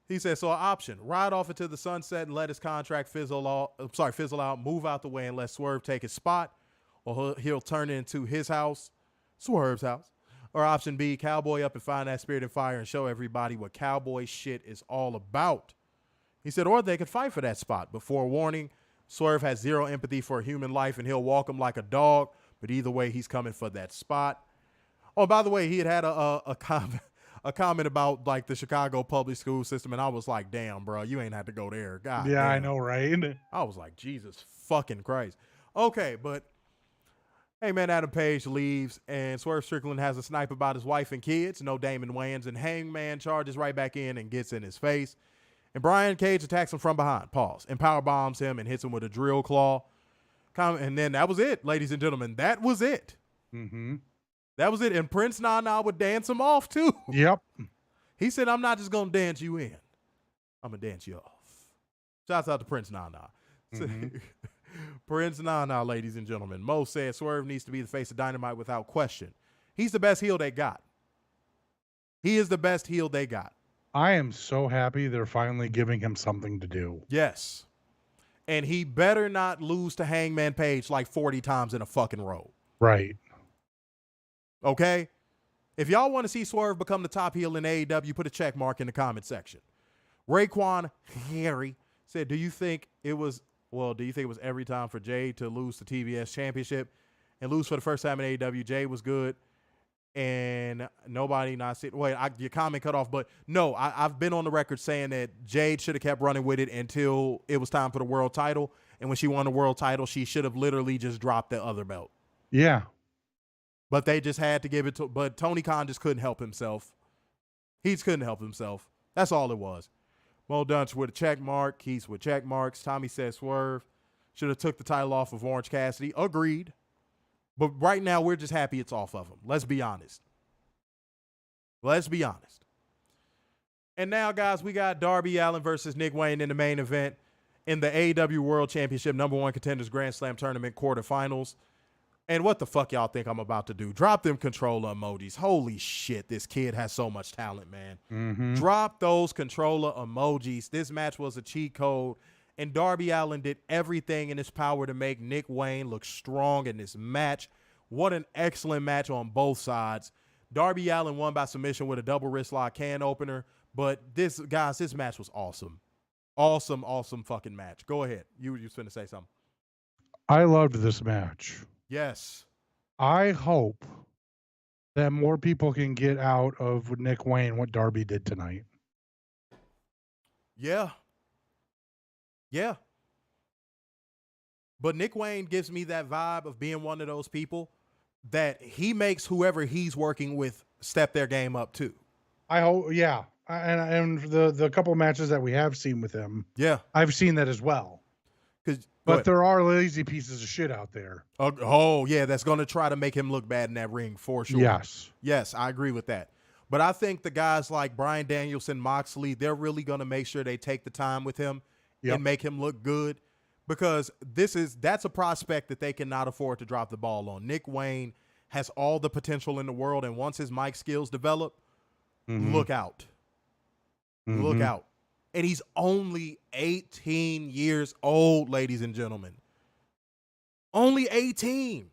He said, so an option, ride off into the sunset and let his contract fizzle out, move out the way and let Swerve take his spot, or he'll turn it into his house, Swerve's house. Or option B, cowboy up and find that spirit and fire and show everybody what cowboy shit is all about. He said, or they could fight for that spot. But forewarning, Swerve has zero empathy for human life and he'll walk him like a dog. But either way, he's coming for that spot. Oh, by the way, he had a comment about like the Chicago public school system. And I was like, damn, bro, you ain't had to go there. God yeah, damn. I know, right? I was like, Jesus fucking Christ. Okay, but Hangman Adam Page leaves, and Swerve Strickland has a snipe about his wife and kids. No Damon Wayans, and Hangman charges right back in and gets in his face. And Brian Cage attacks him from behind, and power bombs him and hits him with a drill claw. And then that was it, ladies and gentlemen. That was it. That was it. And Prince Nana would dance him off, too. Yep. He said, I'm not just going to dance you in. I'm going to dance you off. Shouts out to Prince Nana. Prince Nana, ladies and gentlemen. Mo said Swerve needs to be the face of Dynamite without question. He's the best heel they got. He is the best heel they got. I am so happy they're finally giving him something to do. Yes. And he better not lose to Hangman Page like 40 times in a fucking row. Right. Okay? If y'all want to see Swerve become the top heel in AEW, put a check mark in the comment section. Raekwon Harry said, do you think it was every time for Jay to lose the TBS championship and lose for the first time in AEW? Jay was good and nobody not see. Wait, your comment cut off, but no, I've been on the record saying that Jade should have kept running with it until it was time for the world title. And when she won the world title, she should have literally just dropped the other belt. Yeah. But they just had to give it to, but Tony Khan just couldn't help himself. He just couldn't help himself. That's all it was. Mo Dunch with a check mark. Keith with check marks. Tommy says Swerve. Should have took the title off of Orange Cassidy. Agreed. But right now, we're just happy it's off of him. Let's be honest. Let's be honest. And now, guys, we got Darby Allin versus Nick Wayne in the main event in the AEW World Championship #1 Contenders Grand Slam Tournament quarterfinals. And what the fuck y'all think I'm about to do? Drop them controller emojis. Holy shit, this kid has so much talent, man. Mm-hmm. Drop those controller emojis. This match was a cheat code, and Darby Allin did everything in his power to make Nick Wayne look strong in this match. What an excellent match on both sides. Darby Allin won by submission with a double wrist lock can opener, but this match was awesome. Awesome fucking match. Go ahead. You was finna say something. I loved this match. Yes. I hope that more people can get out of Nick Wayne what Darby did tonight. Yeah. Yeah. But Nick Wayne gives me that vibe of being one of those people that he makes whoever he's working with step their game up too. I hope, yeah. And the couple of matches that we have seen with him, yeah, I've seen that as well. But there are lazy pieces of shit out there. Oh, yeah, that's going to try to make him look bad in that ring for sure. Yes. Yes, I agree with that. But I think the guys like Bryan Danielson, Moxley, they're really going to make sure they take the time with him and make him look good, because that's a prospect that they cannot afford to drop the ball on. Nick Wayne has all the potential in the world, and once his mic skills develop, look out. Look out. And he's only 18 years old, ladies and gentlemen. Only 18.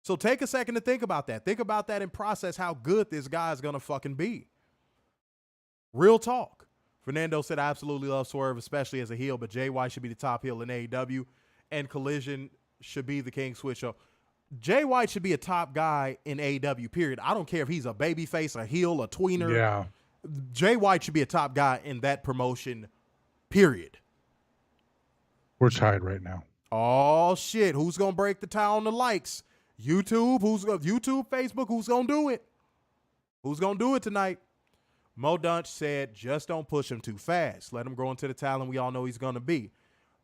So take a second to think about that. Think about that and process how good this guy is going to fucking be. Real talk. Fernando said, I absolutely love Swerve, especially as a heel, but Jay White should be the top heel in AEW, and Collision should be the King Switch Show. Jay White should be a top guy in AEW, period. I don't care if he's a babyface, a heel, a tweener. Yeah. Jay White should be a top guy in that promotion, period. We're tied right now. Oh, shit. Who's going to break the tie on the likes? YouTube? YouTube, Facebook? Who's going to do it? Who's going to do it tonight? Mo Dunch said, just don't push him too fast. Let him grow into the talent we all know he's going to be.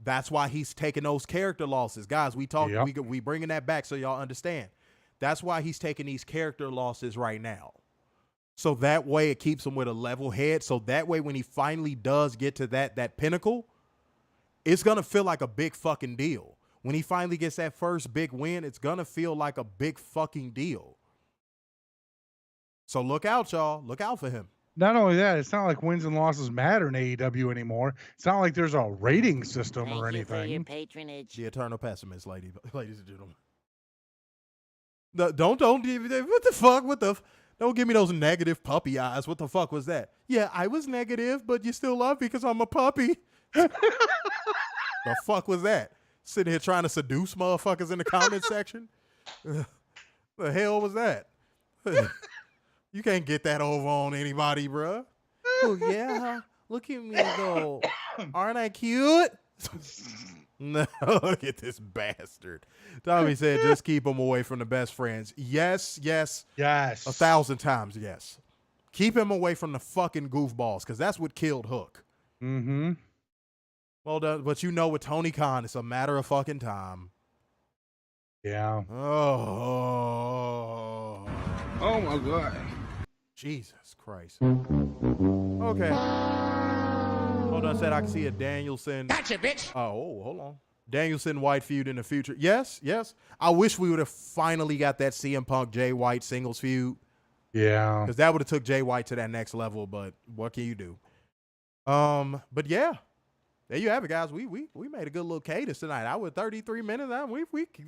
That's why he's taking those character losses. Guys, we bringing that back so y'all understand. That's why he's taking these character losses right now. So that way it keeps him with a level head. So that way when he finally does get to that pinnacle, it's going to feel like a big fucking deal. When he finally gets that first big win, it's going to feel like a big fucking deal. So look out, y'all. Look out for him. Not only that, it's not like wins and losses matter in AEW anymore. It's not like there's a rating system or anything. Thank you for your patronage. The eternal pessimist, ladies and gentlemen. Don't what the fuck? Don't give me those negative puppy eyes. What the fuck was that? Yeah, I was negative, but you still love me because I'm a puppy. The fuck was that? Sitting here trying to seduce motherfuckers in the comment section? The hell was that? You can't get that over on anybody, bruh. Oh, yeah. Look at me, though. Aren't I cute? No, look at this bastard. Tommy said, just keep him away from the best friends. Yes. 1,000 times yes. Keep him away from the fucking goofballs, because that's what killed Hook. Mm-hmm. Well done. But you know with Tony Khan, it's a matter of fucking time. Yeah. Oh my God. Jesus Christ. Okay. Hold on, said I can see a Danielson. Gotcha, bitch. Oh, hold on. Danielson White feud in the future. Yes. I wish we would have finally got that CM Punk Jay White singles feud. Yeah. Because that would have took Jay White to that next level, but what can you do? But yeah. There you have it, guys. We made a good little cadence tonight. I was 33 minutes.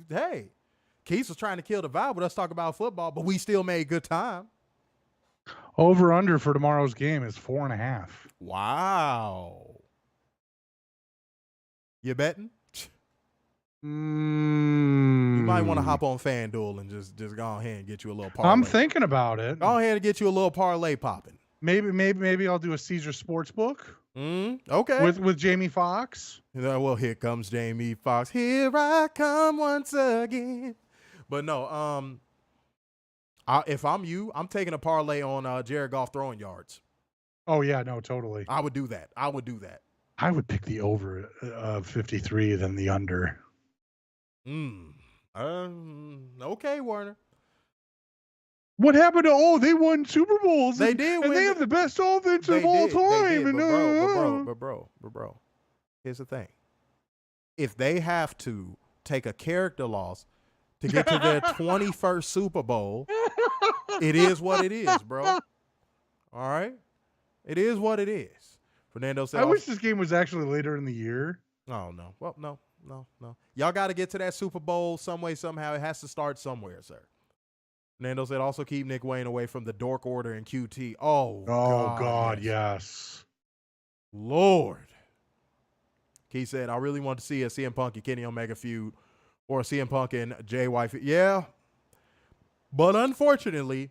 Hey. Keith was trying to kill the vibe with us talking about football, but we still made good time. Over under for tomorrow's game is 4.5. Wow. You betting? You might want to hop on FanDuel and just go ahead and get you a little parlay. I'm thinking about it. Go ahead and get you a little parlay popping. Maybe I'll do a Caesar Sportsbook. Okay. With Jamie Foxx. Well, here comes Jamie Foxx. Here I come once again. But no, if I'm you, I'm taking a parlay on Jared Goff throwing yards. Oh yeah, no, totally. I would do that. I would pick the over 53 than the under. Okay, Warner. What happened to they won Super Bowls? They did, and they have the best offense of all time. But bro, here's the thing: if they have to take a character loss to get to their 21st Super Bowl, it is what it is, bro. All right, it is what it is. Fernando said, I wish this game was actually later in the year. Oh no, well, no. Y'all got to get to that Super Bowl some way, somehow. It has to start somewhere, sir. Nando said also keep Nick Wayne away from the Dork Order and QT. Oh God, yes. Lord. Keith said, I really want to see a CM Punk and Kenny Omega feud or a CM Punk and Jay White. Yeah. But unfortunately,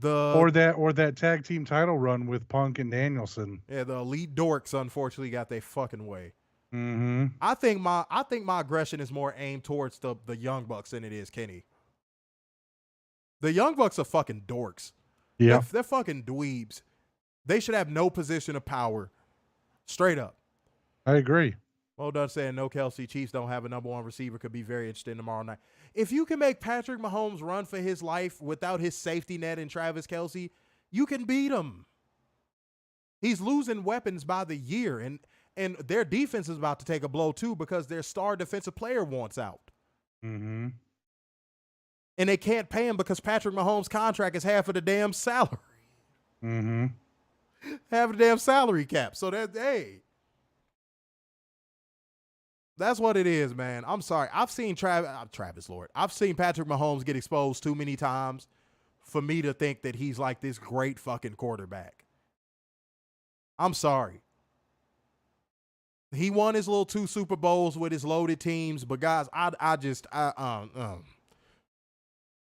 or that tag team title run with Punk and Danielson. Yeah, the Elite Dorks unfortunately got their fucking way. Mm-hmm. I think my aggression is more aimed towards the Young Bucks than it is Kenny. The Young Bucks are fucking dorks. Yeah. They're fucking dweebs. They should have no position of power. Straight up. I agree. Well done saying no Kelsey. Chiefs don't have a number one receiver. Could be very interesting tomorrow night. If you can make Patrick Mahomes run for his life without his safety net and Travis Kelce, you can beat him. He's losing weapons by the year, and their defense is about to take a blow too because their star defensive player wants out. Mm-hmm. And they can't pay him because Patrick Mahomes' contract is half of the damn salary. Mm-hmm. Half of the damn salary cap. So that's what it is, man. I'm sorry. I've seen Travis Lord. I've seen Patrick Mahomes get exposed too many times for me to think that he's like this great fucking quarterback. I'm sorry. He won his little 2 Super Bowls with his loaded teams, but guys,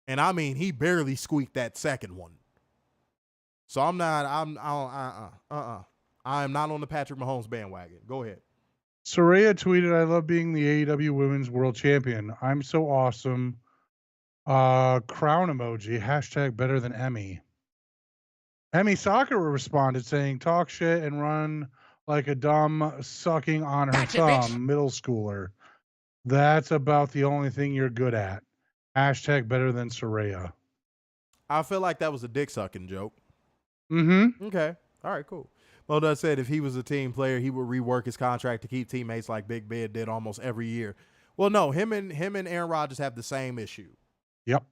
and I mean, he barely squeaked that second one. So I am not on the Patrick Mahomes bandwagon. Go ahead. Soraya tweeted, I love being the AEW Women's World Champion. I'm so awesome. Crown emoji, hashtag better than Emmy. Emmy Sakura responded saying, talk shit and run like a dumb sucking on her thumb middle schooler. That's about the only thing you're good at. Hashtag better than Soraya. I feel like that was a dick sucking joke. Mm-hmm. Okay. All right, cool. Well, that said, if he was a team player, he would rework his contract to keep teammates like Big Ben did almost every year. Well, no, him and Aaron Rodgers have the same issue. Yep.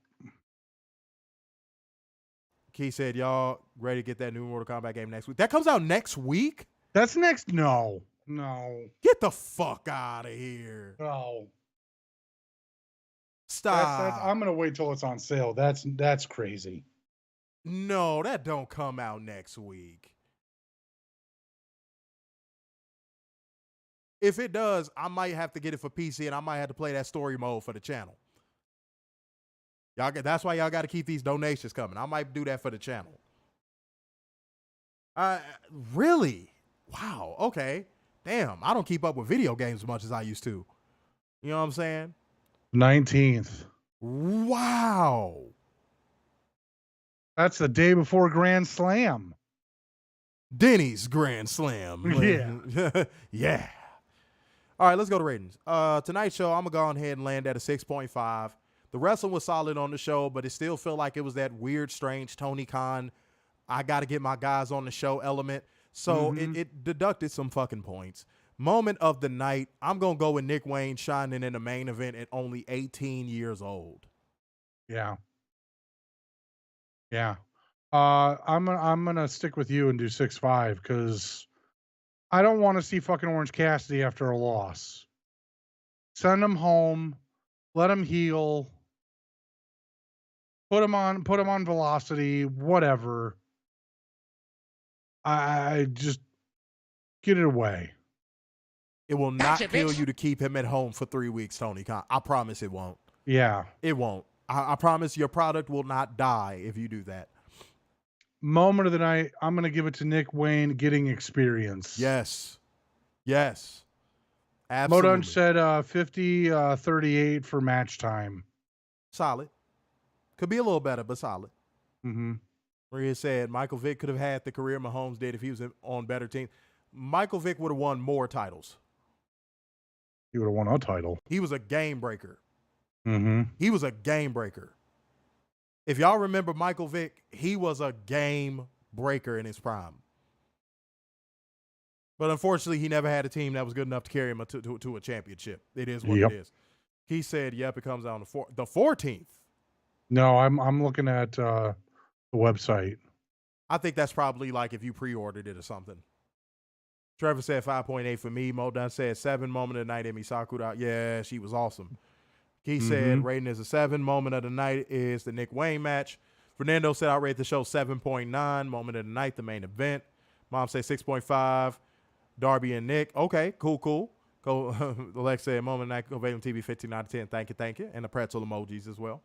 Keith said, y'all ready to get that new Mortal Kombat game next week? That comes out next week? That's next? No. Get the fuck out of here. No. Stop. I'm gonna wait till it's on sale. That's crazy. No, that don't come out next week. If it does, I might have to get it for PC and I might have to play that story mode for the channel. That's why y'all got to keep these donations coming. I might do that for the channel. Really? Wow. Okay. Damn. I don't keep up with video games as much as I used to. You know what I'm saying? 19th. Wow. That's the day before Grand Slam. Denny's Grand Slam. Yeah. Yeah. All right, let's go to ratings. Tonight's show, I'm going to go ahead and land at a 6.5. The wrestling was solid on the show, but it still felt like it was that weird, strange Tony Khan, I got to get my guys on the show element. So it deducted some fucking points. Moment of the night, I'm going to go with Nick Wayne shining in the main event at only 18 years old. Yeah. Yeah. I'm gonna stick with you and do 6.5 because I don't want to see fucking Orange Cassidy after a loss. Send him home, let him heal, put him on velocity, whatever. I just get it away. It will not kill you to keep him at home for 3 weeks, Tony Khan. I promise it won't. Yeah. It won't. I promise your product will not die if you do that. Moment of the night, I'm going to give it to Nick Wayne getting experience. Yes. Yes. Absolutely. Modun said 50-38 for match time. Solid. Could be a little better, but solid. Mm-hmm. Maria said Michael Vick could have had the career Mahomes did if he was on better team. Michael Vick would have won more titles. He would have won a title. He was a game breaker. Mm-hmm. He was a game breaker. If y'all remember Michael Vick, he was a game breaker in his prime. But unfortunately, he never had a team that was good enough to carry him to a championship. It is what it is. He said, "Yep, it comes out on the 14th." No, I'm looking at the website. I think that's probably like if you pre-ordered it or something. Trevor said 5.8 for me. Mo Dunn said 7. Moment of the night, Emi Sakura. Yeah, she was awesome. Keith said rating is a 7. Moment of the night is the Nick Wayne match. Fernando said I rate the show 7.9. Moment of the night, the main event. Mom said 6.5. Darby and Nick. Okay, cool. Alex said moment of the night, Covalent TV 15 out of 10. Thank you. And the pretzel emojis as well.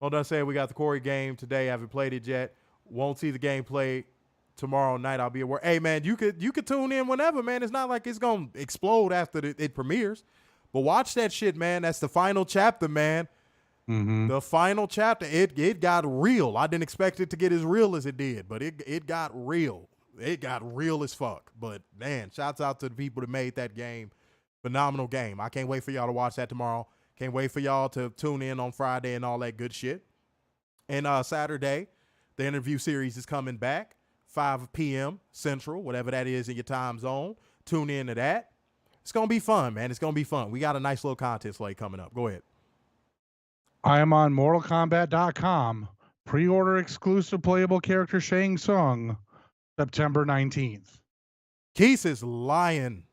Mo Dunn said we got the Corey game today. Haven't played it yet. Won't see the gameplay tomorrow night. I'll be at work. Hey man, you could tune in whenever, man. It's not like it's gonna explode after it premieres. But watch that shit, man. That's the final chapter, man. Mm-hmm. The final chapter. It got real. I didn't expect it to get as real as it did, but it got real. It got real as fuck. But man, shouts out to the people that made that game. Phenomenal game. I can't wait for y'all to watch that tomorrow. Can't wait for y'all to tune in on Friday and all that good shit. And Saturday, the interview series is coming back, 5 p.m. Central, whatever that is in your time zone. Tune in to that. It's going to be fun, man. It's going to be fun. We got a nice little contest slate coming up. Go ahead. I am on MortalKombat.com. Pre-order exclusive playable character Shang Tsung, September 19th. Keith is lying.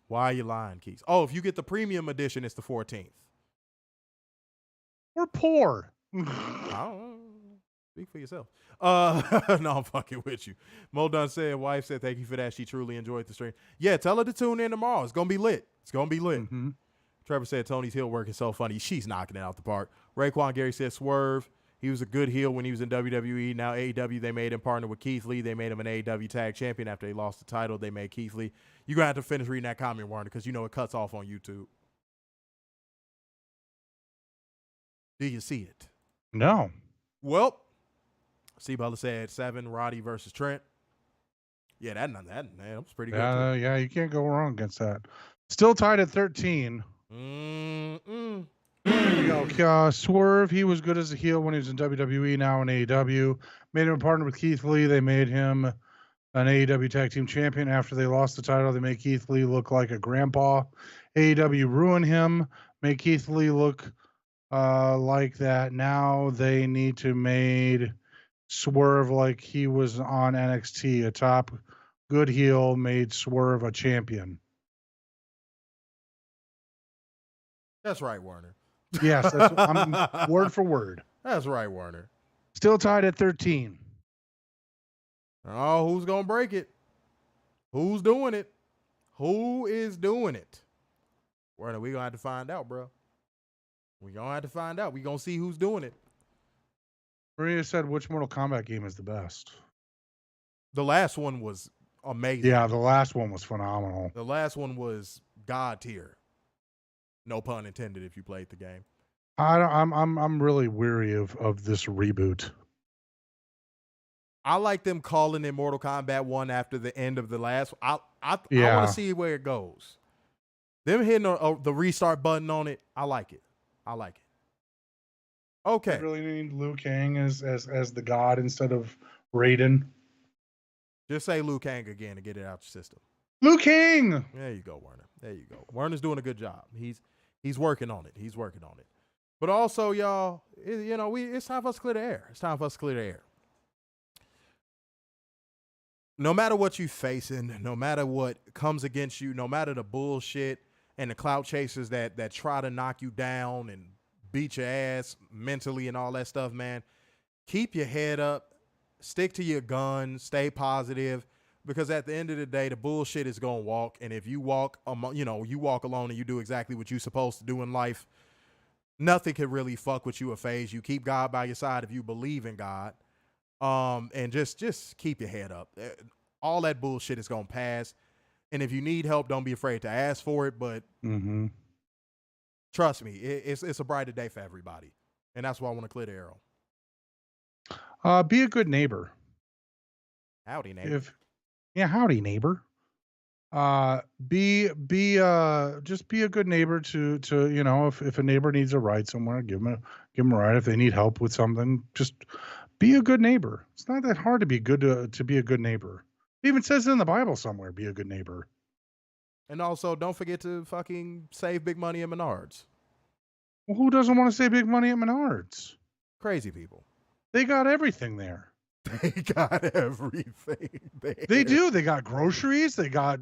Why are you lying, Keith? Oh, if you get the premium edition, it's the 14th. We're poor. Speak for yourself. No, I'm fucking with you. Mo Dunn said, wife said, thank you for that. She truly enjoyed the stream. Yeah, tell her to tune in tomorrow. It's going to be lit. Mm-hmm. Trevor said, Tony's heel work is so funny. She's knocking it out the park. Raekwon Gary said, Swerve. He was a good heel when he was in WWE. Now AEW, they made him partner with Keith Lee. They made him an AEW tag champion after they lost the title. They made Keith Lee. You're going to have to finish reading that comment, Warner, because you know it cuts off on YouTube. Do you see it? No. Well, C. Butler said 7, Roddy versus Trent. Yeah, that was pretty good. Yeah, you can't go wrong against that. Still tied at 13. There we go. Swerve, he was good as a heel when he was in WWE, now in AEW. Made him a partner with Keith Lee. They made him an AEW Tag Team Champion. After they lost the title, they made Keith Lee look like a grandpa. AEW ruined him, made Keith Lee look like that. Now they need to make Swerve like he was on NXT, a top good heel, made Swerve a champion. That's right, Warner. Yes, I'm word for word. That's right, Warner. Still tied at 13. Oh, who's going to break it? Who's doing it? Who is doing it? Warner, we're going to have to find out, bro. We're going to have to find out. We're going to see who's doing it. Maria said, which Mortal Kombat game is the best? The last one was amazing. Yeah, the last one was phenomenal. The last one was God tier. No pun intended if you played the game. I'm really weary of this reboot. I like them calling it Mortal Kombat 1 after the end of the last. I want to see where it goes. Them hitting the restart button on it, I like it. Okay. I really need Liu Kang as the god instead of Raiden. Just say Liu Kang again to get it out your system. Liu Kang! There you go, Werner. There you go. Werner's doing a good job. He's working on it. But also, y'all, it's time for us to clear the air. No matter what you're facing, no matter what comes against you, no matter the bullshit and the clout chasers that try to knock you down and beat your ass mentally and all that stuff, man, keep your head up, stick to your gun, stay positive, because at the end of the day, the bullshit is going to walk. And if you walk, you walk alone and you do exactly what you're supposed to do in life, nothing can really fuck with you or phase you. Keep God by your side if you believe in God. And just keep your head up. All that bullshit is going to pass. And if you need help, don't be afraid to ask for it. But trust me, it's a brighter day for everybody. And that's why I want to clear the arrow. Be a good neighbor. Howdy, neighbor. Yeah, howdy, neighbor. Just be a good neighbor to if a neighbor needs a ride somewhere, give them a ride. If they need help with something, just be a good neighbor. It's not that hard to be good to be a good neighbor. It even says it in the Bible somewhere, be a good neighbor. And also, don't forget to fucking save big money at Menards. Well, who doesn't want to save big money at Menards? Crazy people. They got everything there. They got everything there. They do. They got groceries. They got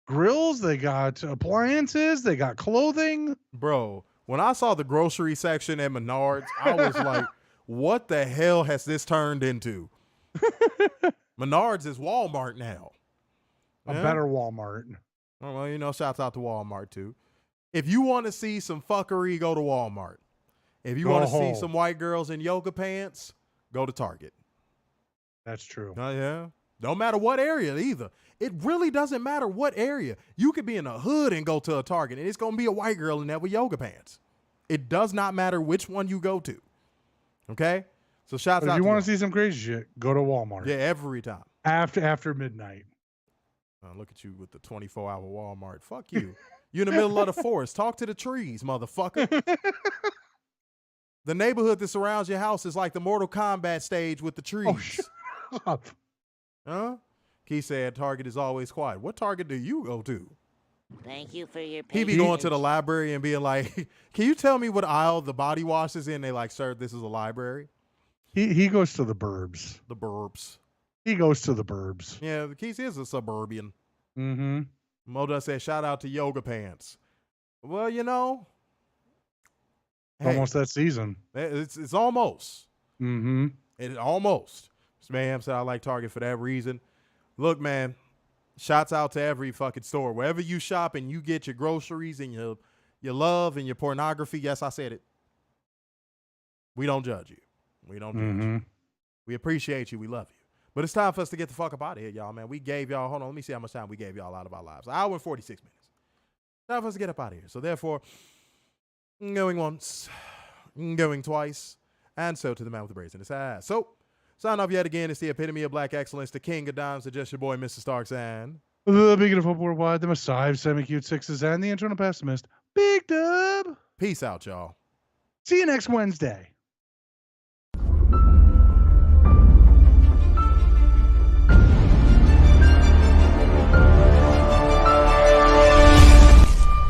grills. They got appliances. They got clothing. Bro, when I saw the grocery section at Menards, I was like, what the hell has this turned into? Menards is Walmart now. A better Walmart. Well, shouts out to Walmart too. If you want to see some fuckery, go to Walmart. If you want to see some white girls in yoga pants, go to Target. That's true. Yeah. Don't matter what area either. It really doesn't matter what area. You could be in a hood and go to a Target, and it's going to be a white girl in there with yoga pants. It does not matter which one you go to. Okay? So shouts out if you want to see some crazy shit, go to Walmart. Yeah, every time. After midnight. Look at you with the 24-hour Walmart. Fuck you. You're in the middle of the forest. Talk to the trees, motherfucker. The neighborhood that surrounds your house is like the Mortal Kombat stage with the trees. Oh, shut up. Huh? Key said Target is always quiet. What Target do you go to? Thank you for your patience. He be going to the library and being like, can you tell me what aisle the body wash is in? They like, sir, this is a library. He goes to the burbs. The burbs. He goes to the burbs. Yeah, the Keys is a suburban. Mm-hmm. Moda said, shout out to yoga pants. Well, almost that season. It's almost. Mm-hmm. It almost. This man said I like Target for that reason. Look, man, shouts out to every fucking store. Wherever you shop and you get your groceries and your love and your pornography, yes, I said it. We don't judge you. We don't judge you. We appreciate you. We love you. But it's time for us to get the fuck up out of here, y'all, man. We gave y'all, hold on, let me see how much time we gave y'all out of our lives. 1 hour and 46 minutes. Time for us to get up out of here. So therefore, going once, going twice, and so to the man with the braids in his ass. So, sign off yet again. It's the epitome of black excellence, the king of dimes, the just your boy, Mr. Starks, and the beacon of hope worldwide, the Messiah, semi-cute sixes, and the internal pessimist, Big Dub. Peace out, y'all. See you next Wednesday.